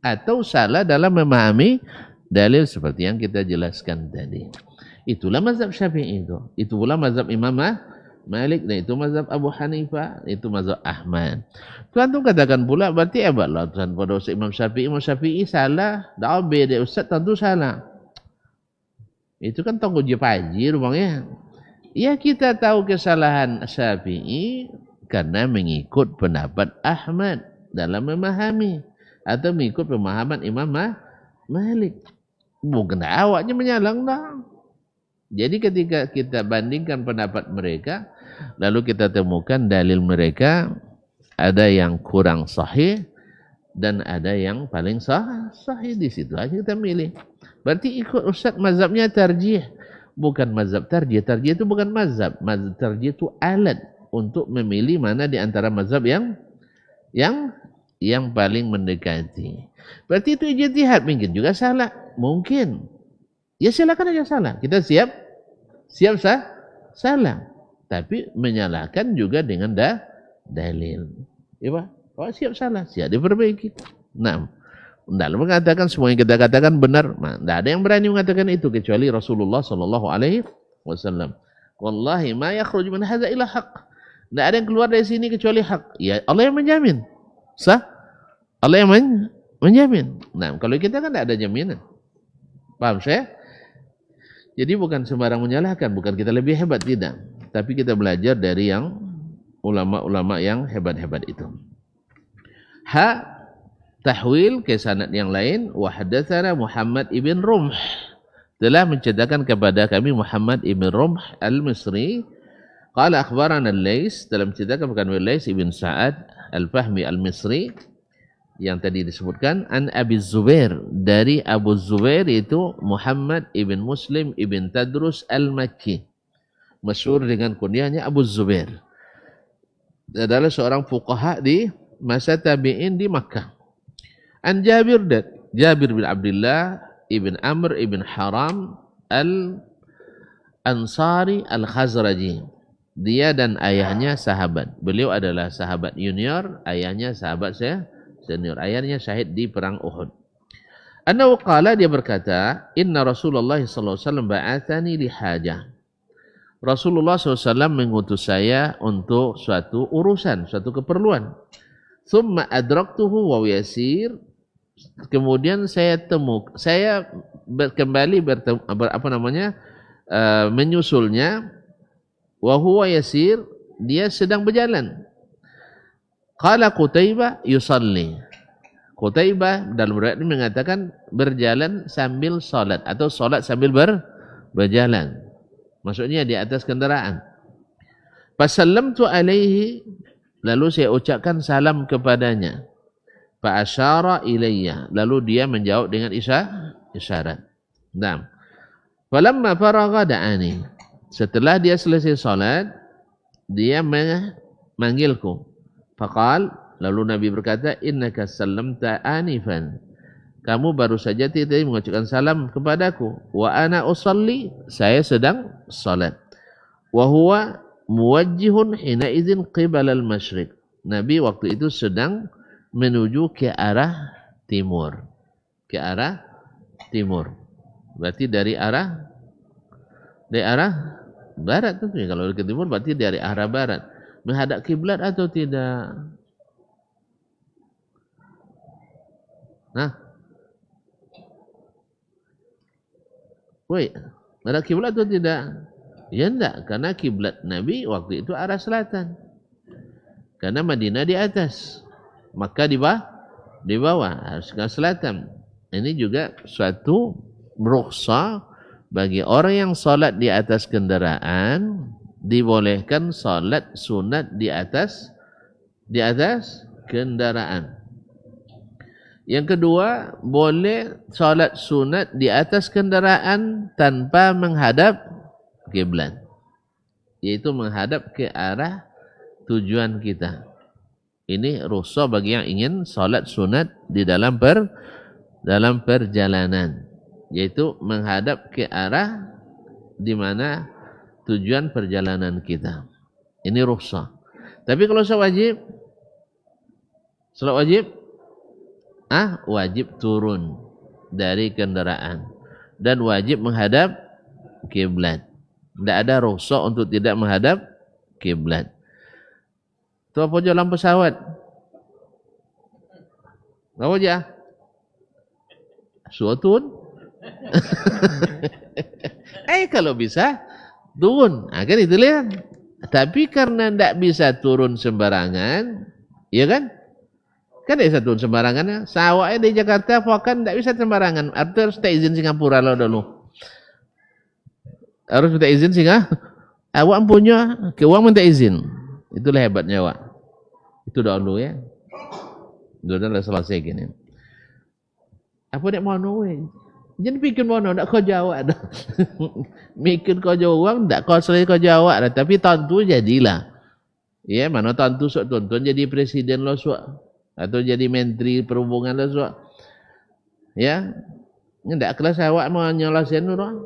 Atau salah dalam memahami dalil seperti yang kita jelaskan tadi. Itulah mazhab Syafi'i itu. Itu pula mazhab Imam Malik, dan itu mazhab Abu Hanifah, itu mazhab Ahmad. Tuan tu katakan pula berarti hebatlah tuan pada Imam Syafi'i salah, dah beda ustaz tentu salah. Itu kan tanggung jawab haji rupanya. Ya kita tahu kesalahan Syafi'i karena mengikut pendapat Ahmad dalam memahami atau mengikut pemahaman Imam Malik. Bukan awaknya menyalang dah. Jadi ketika kita bandingkan pendapat mereka, lalu kita temukan dalil mereka ada yang kurang sahih dan ada yang paling sahih, di situ aja kita milih. Berarti ikut ustaz mazhabnya tarjih, bukan mazhab tarjih. Tarjih itu bukan mazhab. Mazhab tarjih itu alat untuk memilih mana di antara mazhab yang paling mendekati. Berarti itu ijtihad, mungkin juga salah, mungkin. Ya silakan aja salah. Kita siap salah. Tapi menyalahkan juga dengan dalil. Ya Pak? Oh, siap salah, siap diperbaiki. Nah, tidak mengatakan semua yang kita katakan benar. Tidak ada yang berani mengatakan itu kecuali Rasulullah sallallahu alaihi wasallam. Wallahi ma yakhruju min hadza illa haqq. Tidak ada yang keluar dari sini kecuali hak. Ya Allah yang menjamin. Sah? Allah yang menjamin. Nah, kalau kita kan tidak ada jaminan. Paham saya? Jadi bukan sembarang menyalahkan, bukan kita lebih hebat, tidak. Tapi kita belajar dari yang ulama-ulama yang hebat-hebat itu. Tahwil ke sanad yang lain, wa hadatsana Muhammad ibn Rumh, telah menceritakan kepada kami Muhammad ibn Rumh al-Misri, qala akhbarana al-Laits, telah menceritakan kepada kami Laits ibn Sa'ad al-Fahmi al-Misri yang tadi disebutkan, an Abi Zubair, dari Abu Zubair itu Muhammad ibn Muslim ibn Tadrus al-Makki, masyhur dengan kunyahnya Abu Zubair. Adalah seorang fuqaha di masa tabi'in di Makkah. An Jabir bin Abdullah ibn Amr ibn Haram al-Ansari al-Khazraji. Dia dan ayahnya sahabat. Beliau adalah sahabat junior, ayahnya sahabat senior. Ayahnya syahid di perang Uhud. Annahu qala, dia berkata, inna Rasulullah sallallahu alaihi wasallam ba'athani li hajah. Rasulullah SAW mengutus saya untuk suatu urusan, suatu keperluan. Thumma adraktuhu wa yasir. Kemudian saya kembali menyusulnya. Wa huwa yasir, dia sedang berjalan. Qala Qutaibah yusalli. Qutaibah dalam riwayat ini mengatakan berjalan sambil salat atau salat sambil berjalan. Maksudnya di atas kendaraan. Fasallamtu alaihi, lalu saya ucapkan salam kepadanya. Fa asyara ilayya, lalu dia menjawab dengan isyarat. Naam. Falamma faragha da'ani. Setelah dia selesai salat, dia memanggilku. Faqal, lalu Nabi berkata, innaka sallamta anifan. Kamu baru saja tadi mengucapkan salam kepadaku. Wa ana usalli, saya sedang salat. Wa huwa muwajjihun hina idzin qibala al-masyriq. Nabi waktu itu sedang menuju ke arah timur. Ke arah timur. Berarti dari arah barat tentunya. Kalau ke timur berarti dari arah barat. Menghadap kiblat atau tidak? Nah, woi, ada kiblat atau tidak? Ya enggak, karena kiblat Nabi waktu itu arah selatan. Karena Madinah di atas, Makkah di bawah, harus ke selatan. Ini juga suatu rukhsah bagi orang yang salat di atas kendaraan, dibolehkan salat sunat di atas kendaraan. Yang kedua, boleh salat sunat di atas kendaraan tanpa menghadap kiblat, yaitu menghadap ke arah tujuan kita. Ini rukhsah bagi yang ingin salat sunat di dalam perjalanan, yaitu menghadap ke arah di mana tujuan perjalanan kita. Ini rukhsah. Tapi kalau salat wajib wajib turun dari kendaraan dan wajib menghadap kiblat. Tidak ada rukhsah untuk tidak menghadap kiblat. Tu apa je dalam pesawat? Apa je? Suruh turun. Kalau bisa turun. Kan itu lihat. Tapi karena tidak bisa turun sembarangan, ya kan? Kan tidak bisa turun sembarangan. Sawaknya di Jakarta, kan tidak bisa sembarangan. Artinya harus minta izin Singapura lah dulu. Harus minta izin Singapura. Awak punya, ke uang minta izin. Itulah hebatnya awak. Itu dulu ya. Sudah selesai gini. Apa dia mau nuwe? Jangan pikir mau nuwe, tak kau jawab dah. Mikir kau jawab, tak kau selesai kau jawab dah. Tapi tahun tu jadilah. Ya, mana tahun tu tuan jadi presiden lo suak. Atau jadi menteri perhubungan lah suak. Ya. Tak kelas awak mau nyalasin orang.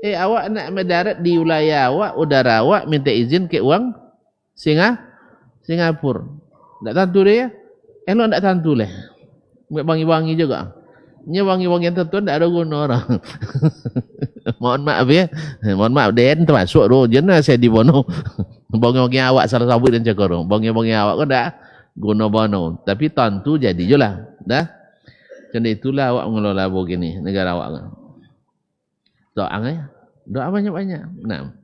Awak nak mendarat di wilayah awak, udara awak, minta izin ke uang Singapura. Tak tentu dia. Elok tak tentu lah. Wangi-wangi juga. Nya wangi-wangi tentu tak ada guna orang. Mohon maaf ya. Mohon maaf Den termasuk tu. Jangan saya di bono. Wangi-wangi awak salah sabut dan cakap. Wangi-wangi awak kan tak guna bono. Tapi tentu jadi je lah. Dah. Jadi itulah awak mengelola begini negara awak. Doa ya. Doa banyak-banyak. Nah.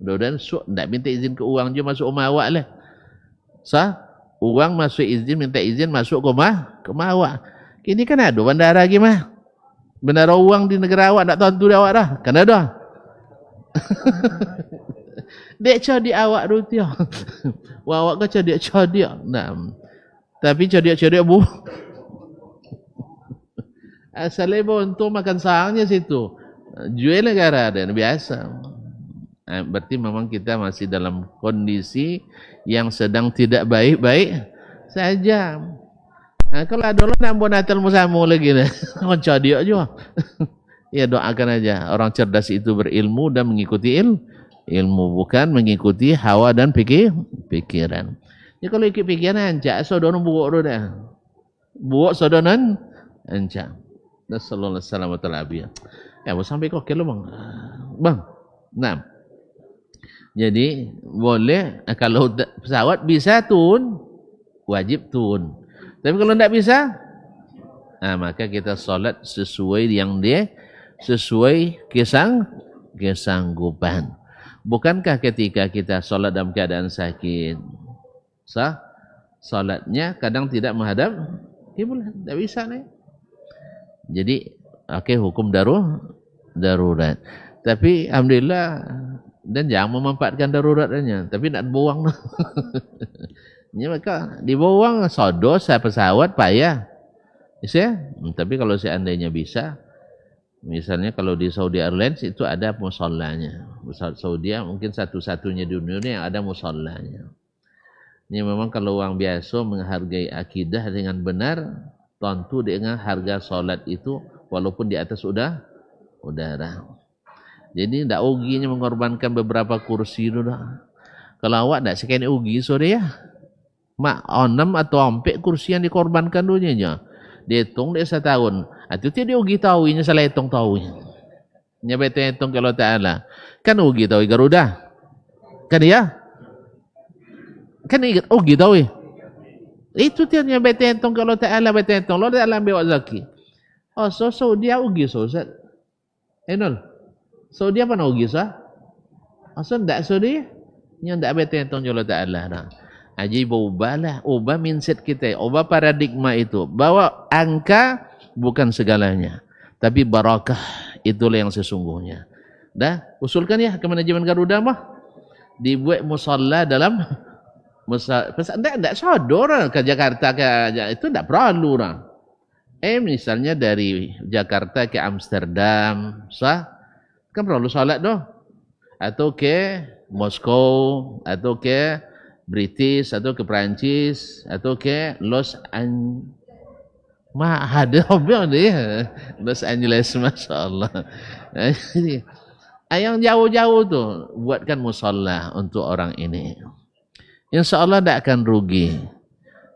Mudah-mudahan tak minta izin ke uang je masuk rumah awak lah. Sah? Uang masuk izin, minta izin masuk ke rumah awak. Kini kan ada bandara lagi mah. Bandara uang di negara awak tak tentu di awak dah. Kan ada. Dek codi awak tu dia. Awak ke codi. Nah. Tapi codi bu. Asalnya untuk makan sahangnya situ. Jual negara dan biasa. Berarti memang kita masih dalam kondisi yang sedang tidak baik-baik saja. Kalau ada orang nak buat Natal musamu lagi dah. Kocok dia aja. Ya doakan aja. Orang cerdas itu berilmu dan mengikuti ilmu, bukan mengikuti hawa dan pikiran. Ya kalau ikut pikiran ancak saudara buat tu dah. Buat saudara ancak. Nasallallahu alaihi wasallam wa ya, sampai kok kilo bang. Bang. Nah. Jadi boleh kalau pesawat bisa turun, wajib turun. Tapi kalau tidak bisa, maka kita solat sesuai yang dia sesuai kesanggupan. Bukankah ketika kita solat dalam keadaan sakit, solatnya kadang tidak menghadap kiblat, tidak bisa nih. Jadi hukum darurat. Tapi alhamdulillah, dan jangan memanfaatkan daruratnya, tapi nak buang. Ini maka dibuang dosa pesawat payah. Ya? Tapi kalau seandainya bisa, misalnya kalau di Saudi Airlines itu ada musallanya. Saudi mungkin satu-satunya di dunia yang ada musallanya. Ini memang kalau orang biasa menghargai akidah dengan benar, tentu dengan harga solat itu walaupun di atas udara. Jadi tidak uginya mengorbankan beberapa kursi itu dah. Kalau awak tidak sekian ugi sore ya. Mak 6 atau 4 kursi yang dikorbankan dunia. Dihitung dia 1 tahun. Itu dia ugi tahunya salah hitung tahunya. Nyabet hitung kalau Ta'ala. Kan ugi tahu Garuda. Kan ya? Kan ugi tahu. Itu dia nyabet hitung kalau Ta'ala bet hitung. Lo Ta'ala ambil zaki. Oh so dia ugi so. Enol. So dia apa nak ugi sah? Asal tak so dia? Yang tak betul tentang Allah Ta'ala. Aji ubahlah, ubah mindset kita, ubah paradigma itu. Bahwa angka bukan segalanya. Tapi barakah itulah yang sesungguhnya. Dah, usulkan ya ke manajemen Garuda mah. Dibuat musalla dalam tak sodor ke Jakarta itu tak perlu lah. Misalnya dari Jakarta ke Amsterdam, sah? Kan perlu salat doh. Atau ke Moskow, atau ke British, atau ke Perancis, atau ke Los Angeles. Ada hobian dia. Los Angeles, masya-Allah. Yang jauh-jauh tu buatkan musalla untuk orang ini. Insya-Allah tak akan rugi.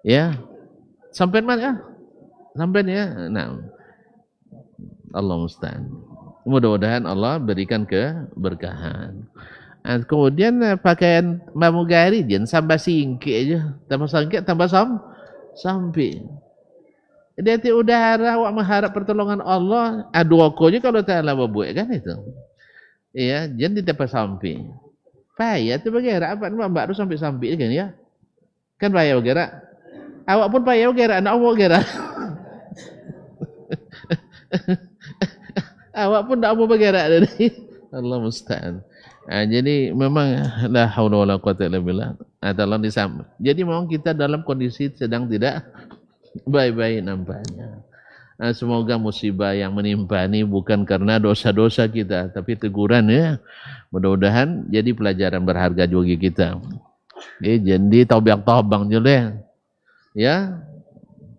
Ya. Sampai mana? Sampai ya. Nah. Allah musta'an. Mudah-mudahan Allah berikan keberkahan. Kemudian pakaian pramugari jangan sampai singkit aja. Tambah singkit, tambah sampai. Dia ti udara awak mengharap pertolongan Allah. Adu aku je kalau Ta'ala berbuat kan itu. Iya, jangan ditambah sampai. Payah tu bergerak. Apa nampak baru sampai kan ya? Kan payah bergerak. Awak pun payah bergerak, anak awak bergerak. Awak pun tak mau bergerak tadi. Allah musta'an. Jadi memang la haula wala quwata illa billah. Tolong disambut. Jadi memang kita dalam kondisi sedang tidak baik-baik nampaknya. Semoga musibah yang menimpa ini bukan karena dosa-dosa kita, tapi teguran ya. Mudah-mudahan jadi pelajaran berharga bagi kita. Jadi taubang je leh. Ya.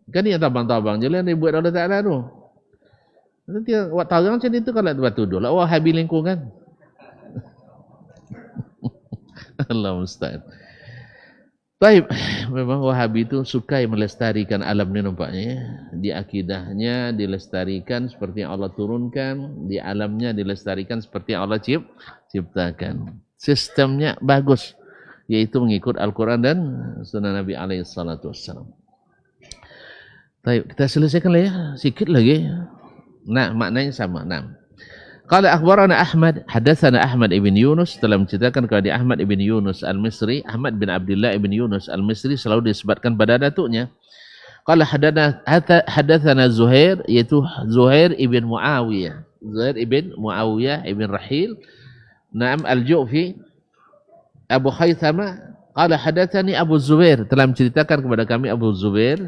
Kan yang tabang-tabang je leh dibuat oleh Ta'ala tu. Nanti awak tahu macam itu kalau buat tuduh lah. Wah, habis lingkungan. Allah musta'an. Baik, memang Wahabi itu suka melestarikan alam ini nampaknya. Di akidahnya dilestarikan seperti yang Allah turunkan, di alamnya dilestarikan seperti yang Allah ciptakan. Sistemnya bagus, yaitu mengikut Al-Quran dan Sunnah Nabi SAW. Baik, kita selesaikan ya, sikit lagi. Nah, maknanya sama. Nah, qala akhbarana Ahmad, hadatsana Ahmad ibn Yunus, telah menceritakan kepada Ahmad ibn Yunus al-Misri. Ahmad bin Abdullah ibn Yunus al-Misri selalu disebutkan pada datuknya. Qala hadatsana Zuhair, yaitu Zuhair ibn Muawiyah. Zuhair ibn Muawiyah ibn Rahil. Naam al-Ju'fi. Abu Khaythama qala hadatsani Abu Zubair, telah menceritakan kepada kami Abu Zubair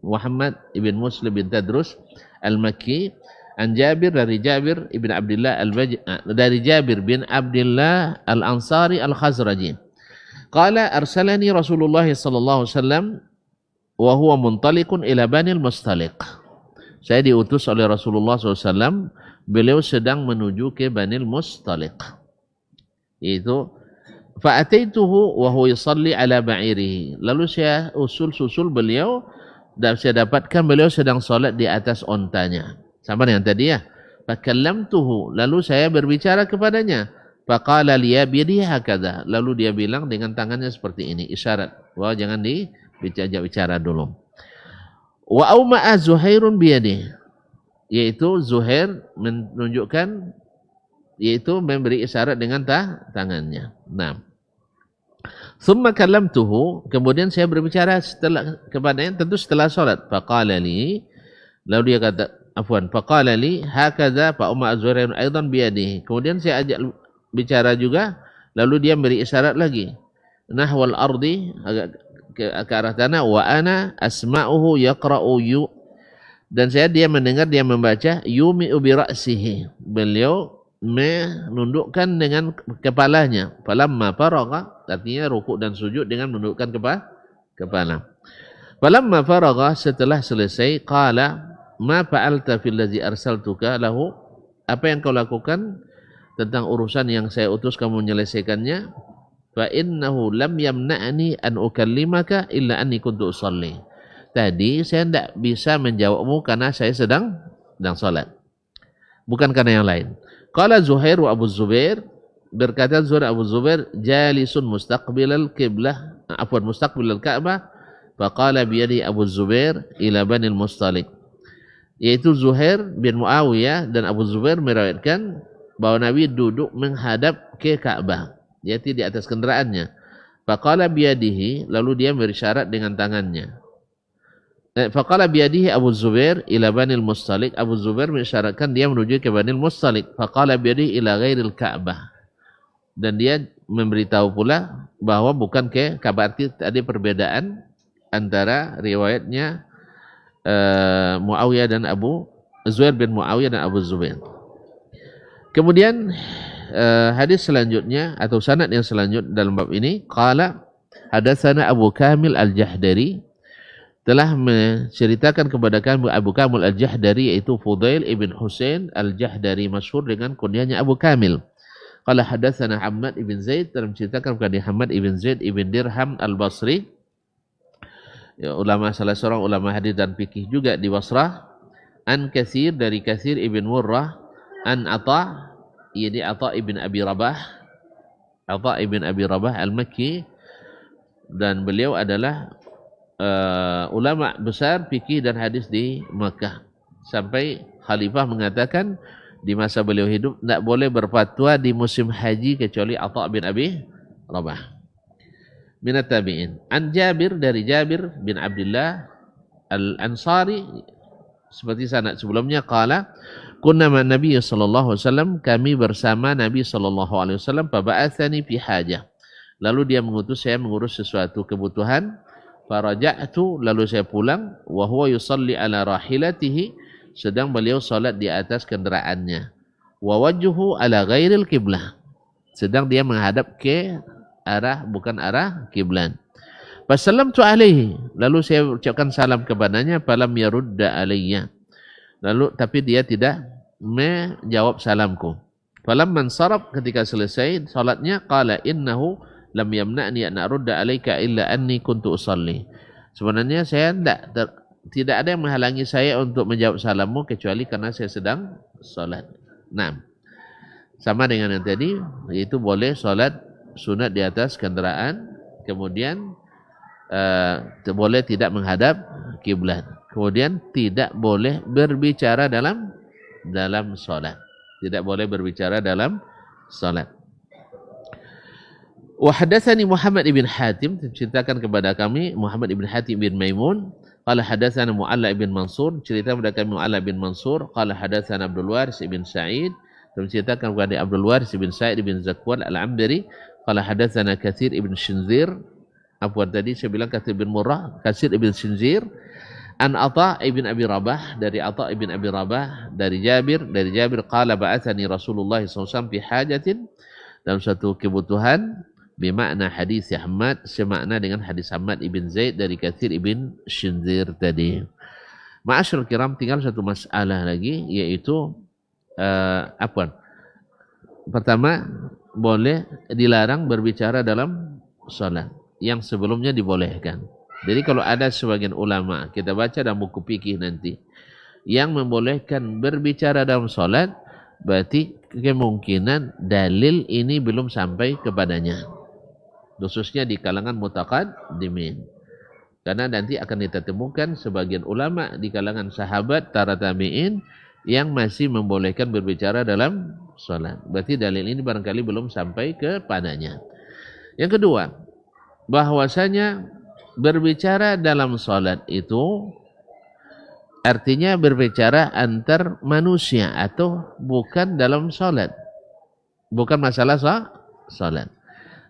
Muhammad ibn Muslim bin Tadrus al-Makki. An Jabir, dari Jabir ibn Abdullah dari Jabir bin Abdullah al-Ansari al-Khazraji. Qala arsalani Rasulullah sallallahu alaihi wasallam wa huwa muntaliqun ila Bani al-Mustaliq. Saya diutus oleh Rasulullah SAW, beliau sedang menuju ke Bani al-Mustaliq. Itu fa'ataituhu wa huwa yusalli ala ba'irihi. Lalu saya susul beliau dan saya dapatkan beliau sedang salat di atas ontanya. Sama dengan tadi ya. Fakallamtuhu, lalu saya berbicara kepadanya. Faqala liya biyadihi hakadha, lalu dia bilang dengan tangannya seperti ini, isyarat bahwa jangan bicara dulu. Wa auma'a Zuhairun biyadihi, yaitu Zuhair menunjukkan, yaitu memberi isyarat dengan tangannya. Nah, thumma kallamtuhu, kemudian saya berbicara kepadanya tentu setelah salat. Faqala li, lalu dia kata faqala li hakadha fa umma Zuhair aidan biyadihi, kemudian saya ajak bicara juga, lalu dia beri isyarat lagi, nahwal ardi, ke arah tanah, wa ana asma'uhu yaqra'u yu, dan dia mendengar dia membaca yumi'u bi ra'sihi, beliau menundukkan dengan kepalanya. Falamma faragha, artinya rukuk dan sujud dengan menundukkan kepala. Falamma faragha, setelah selesai, qala ma fa'alta fil ladzi arsaltuka lahu, apa yang kau lakukan tentang urusan yang saya utus kamu menyelesaikannya? Fa innahu lam yamna'ni an ukallimaka illa anni kuntu usalli. Tadi saya tidak bisa menjawabmu karena saya sedang salat, bukan karena yang lain. Qala Zuhair wa Abu Zubair, berkata Zuhair Abu Zubair, jalisun mustaqbilal qiblah, mustaqbilal Ka'bah. Faqala biyadi Abu Zubair ila Bani al-Mustalik, yaitu Zuhair bin Muawiyah dan Abu Zubair meriwayatkan bahwa Nabi duduk menghadap ke Ka'bah, yaitu di atas kendaraannya. Faqala biyadihi, lalu dia berisyarat dengan tangannya. Faqala biyadihi Abu Zubair ila Bani al-Mustalik, Abu Zubair mengisyaratkan dia menuju ke Bani al-Mustalik. Faqala biyadihi ila ghairil Ka'bah, dan dia memberitahu pula bahwa bukan ke Ka'bah. Ada perbedaan antara riwayatnya Muawiyah dan Zuhair bin Muawiyah dan Abu Zubair. Kemudian hadis selanjutnya atau sanad yang selanjutnya dalam bab ini, qala hadatsana Abu Kamil Al-Jahdari, telah menceritakan kepada kami Abu Kamil Al-Jahdari, yaitu Fudail ibn Husain Al-Jahdari, masyhur dengan kunyahnya Abu Kamil. Qala hadatsana Hammad ibn Zaid, telah menceritakan kepada Hammad ibn Zaid ibn Dirham Al-Basri, ya, salah seorang ulama hadis dan fikih juga di Basrah. An Katsir, dari Katsir ibn Murrah. An Ata, yaitu Ata ibn Abi Rabah, Ata ibn Abi Rabah Al-Makki, dan beliau adalah ulama besar fikih dan hadis di Makkah, sampai khalifah mengatakan di masa beliau hidup tidak boleh berfatwa di musim haji kecuali Ata bin Abi Rabah. Minat tabi'in. An Jabir, dari Jabir bin Abdullah Al-Ansari, seperti sanad sebelumnya, qala kunna ma Nabi sallallahu alaihi wasallam, kami bersama Nabi sallallahu alaihi wasallam, fa ba'atsani fi hajah, lalu dia mengutus saya mengurus sesuatu kebutuhan. Faraja'tu, lalu saya pulang. Wa huwa yusalli ala rahilatihi, sedang beliau salat di atas kendaraannya. Wa wajhuhu ala ghairil qiblah, sedang dia menghadap ke arah bukan arah kiblat. Fasallamtu alaihi, lalu saya ucapkan salam kepadanya. Falam yarudda alayya, lalu tapi dia tidak menjawab salamku. Falam mansaraf, ketika selesai salatnya, qala innahu lam yamna'ni an arudda alayka illa anni kuntu usalli, sebenarnya saya tidak ada yang menghalangi saya untuk menjawab salammu kecuali karena saya sedang salat. Nah, sama dengan yang tadi, yaitu boleh salat sunat di atas kendaraan, kemudian boleh tidak menghadap kiblat, kemudian tidak boleh berbicara dalam salat, tidak boleh berbicara dalam salat. Wa hadatsani Muhammad ibn Hatim, ceritakan kepada kami Muhammad ibn Hatim bin Maimun, qala hadatsana Mu'alla ibn Mansur, cerita kepada kami Mu'alla bin Mansur, qala hadatsana Abdul Waris ibn Sa'id, menceritakan kepada Abdul Waris ibn Sa'id ibn Zakwan Al-Ambari, qala hadatsana Katsir ibn Shinzir, tadi saya bilang Katsir bin Murrah, Katsir ibn Shinzir, an Ata ibn Abi Rabah, dari Ata ibn Abi Rabah, dari Jabir qala ba'atsani Rasulullah SAW fi hajatin, dalam satu kebutuhan, bimakna hadis Hammad, semakna dengan hadis Hammad ibn Zaid dari Katsir ibn Shinzir tadi. Ma'asyiral kiram, tinggal satu masalah lagi, yaitu pertama, boleh dilarang berbicara dalam salat, yang sebelumnya dibolehkan. Jadi kalau ada sebagian ulama, kita baca dalam buku fikih nanti, yang membolehkan berbicara dalam salat, berarti kemungkinan dalil ini belum sampai kepadanya, khususnya di kalangan mutaqaddimin. Karena nanti akan kita temukan sebagian ulama di kalangan sahabat, para tabi'in yang masih membolehkan berbicara dalam salat. Berarti dalil ini barangkali belum sampai kepadanya. Yang kedua, bahwasanya berbicara dalam salat itu artinya berbicara antar manusia atau bukan dalam salat. Bukan masalah salat.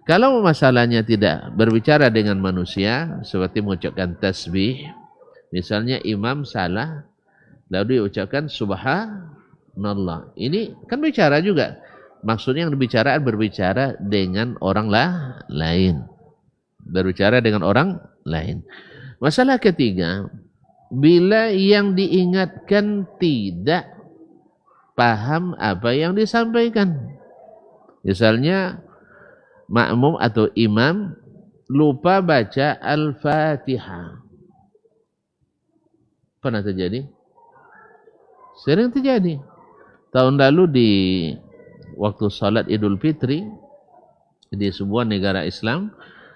Kalau masalahnya tidak berbicara dengan manusia, seperti mengucapkan tasbih, misalnya imam salah, lalu diucapkan subhanallah. Ini kan bicara juga. Maksudnya yang berbicara dengan orang lain. Berbicara dengan orang lain. Masalah ketiga, bila yang diingatkan tidak paham apa yang disampaikan. Misalnya makmum atau imam lupa baca Al-Fatihah. Pernah terjadi? Sering terjadi. Tahun lalu di waktu salat Idul Fitri di sebuah negara Islam,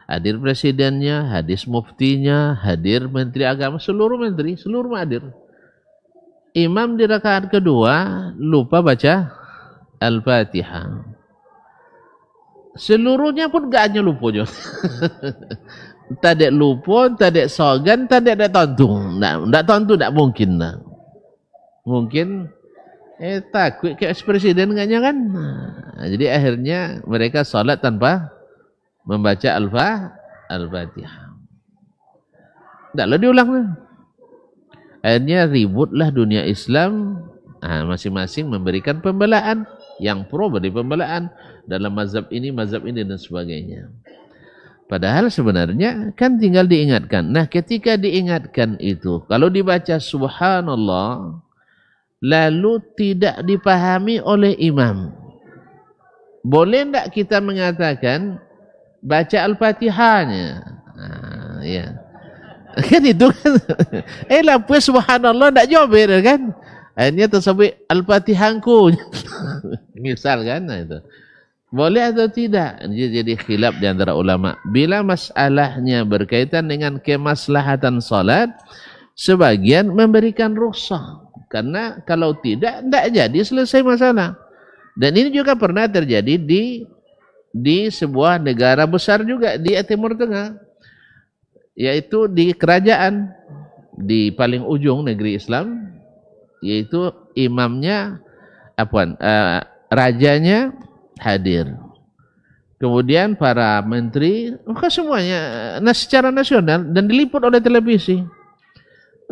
hadir presidennya, hadis muftinya, hadir menteri agama, seluruh menteri, seluruh hadir. Imam di rakaat kedua lupa baca Al-Fatihah. Seluruhnya pun gak hanya lupa je. Tidak lupa, tidak sogan, tidak tontung. Tidak tontung, tidak mungkin. Mungkin takut kayak presiden kan. Jadi akhirnya mereka salat tanpa membaca Al-Fatihah. Tidaklah diulang. Akhirnya ributlah dunia Islam. Masing-masing memberikan pembelaan. Yang pro beri pembelaan dalam mazhab ini dan sebagainya. Padahal sebenarnya kan tinggal diingatkan. Nah, ketika diingatkan itu, kalau dibaca subhanallah, lalu tidak dipahami oleh imam, boleh tidak kita mengatakan baca Al-Fatihahnya? Ya. Kan itu kan. Lapis subhanallah tidak jawab kan? Akhirnya tersebut Al-Fatihahku. Misal kan itu. Boleh atau tidak? Jadi khilaf di antara ulama. Bila masalahnya berkaitan dengan kemaslahatan salat, sebagian memberikan rukhsah. Karena kalau tidak jadi selesai masalah. Dan ini juga pernah terjadi di sebuah negara besar juga di Timur Tengah. Yaitu di kerajaan di paling ujung negeri Islam, yaitu imamnya rajanya hadir. Kemudian para menteri, semuanya secara nasional dan diliput oleh televisi.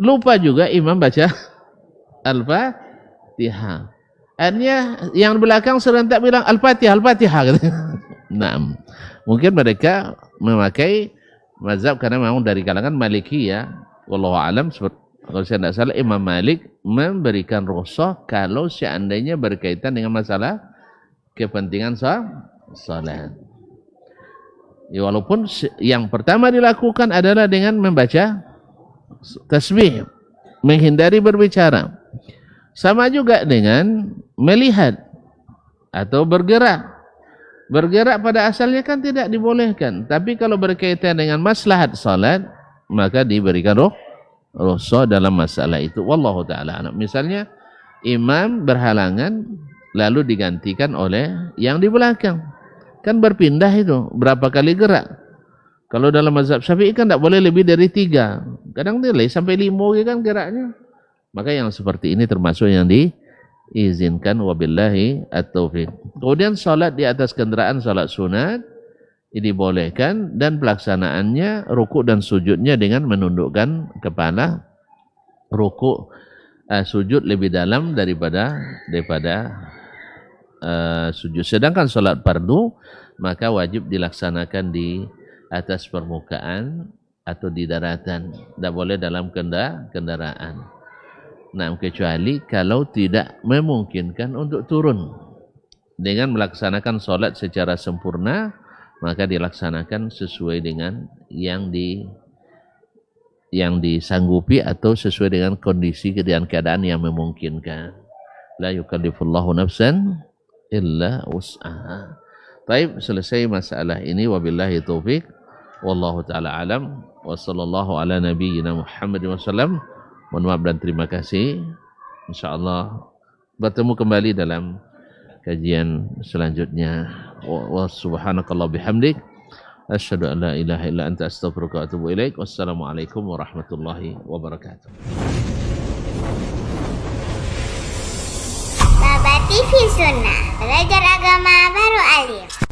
Lupa juga imam baca Al-Fatihah. Akhirnya yang belakang serentak bilang Al-Fatihah. Nah, mungkin mereka memakai mazhab karena memang dari kalangan Maliki ya. Wallahu a'lam, kalau saya tidak salah Imam Malik memberikan rukhsah kalau seandainya berkaitan dengan masalah kepentingan salat. Ya, walaupun yang pertama dilakukan adalah dengan membaca tasbih, menghindari berbicara. Sama juga dengan melihat atau bergerak. Bergerak pada asalnya kan tidak dibolehkan, tapi kalau berkaitan dengan maslahat salat, maka diberikan rukhsah dalam masalah itu. Wallahu ta'ala a'lam. Misalnya imam berhalangan lalu digantikan oleh yang di belakang. Kan berpindah itu, berapa kali gerak. Kalau dalam mazhab Syafi'i kan tidak boleh lebih dari 3. Kadang nilai sampai 5 kan geraknya. Maka yang seperti ini termasuk yang diizinkan, wabillahi at-taufiq. Kemudian salat di atas kendaraan, salat sunat, ini bolehkan, dan pelaksanaannya rukuk dan sujudnya dengan menundukkan kepala, rukuk sujud lebih dalam daripada sujud. Sedangkan salat fardu maka wajib dilaksanakan di atas permukaan atau di daratan, tidak boleh dalam kendaraan. Nah, kecuali kalau tidak memungkinkan untuk turun. Dengan melaksanakan salat secara sempurna, maka dilaksanakan sesuai dengan yang yang disanggupi atau sesuai dengan kondisi dan keadaan yang memungkinkan. La yukallifullahu nafsan illa wus'aha. Baik, selesai masalah ini, wabillahi taufik. Wallahu taala alam wa sallallahu ala nabiyyina Muhammadin wasallam. Mohon maaf dan terima kasih. Insyaallah bertemu kembali dalam kajian selanjutnya. Wa subhanakallah bihamdik asyhadu an la ilaha illa anta astaghfiruka wa atubu ilaik. Wassalamualaikum warahmatullahi wabarakatuh. Baba TV Sunnah, belajar agama baru alim.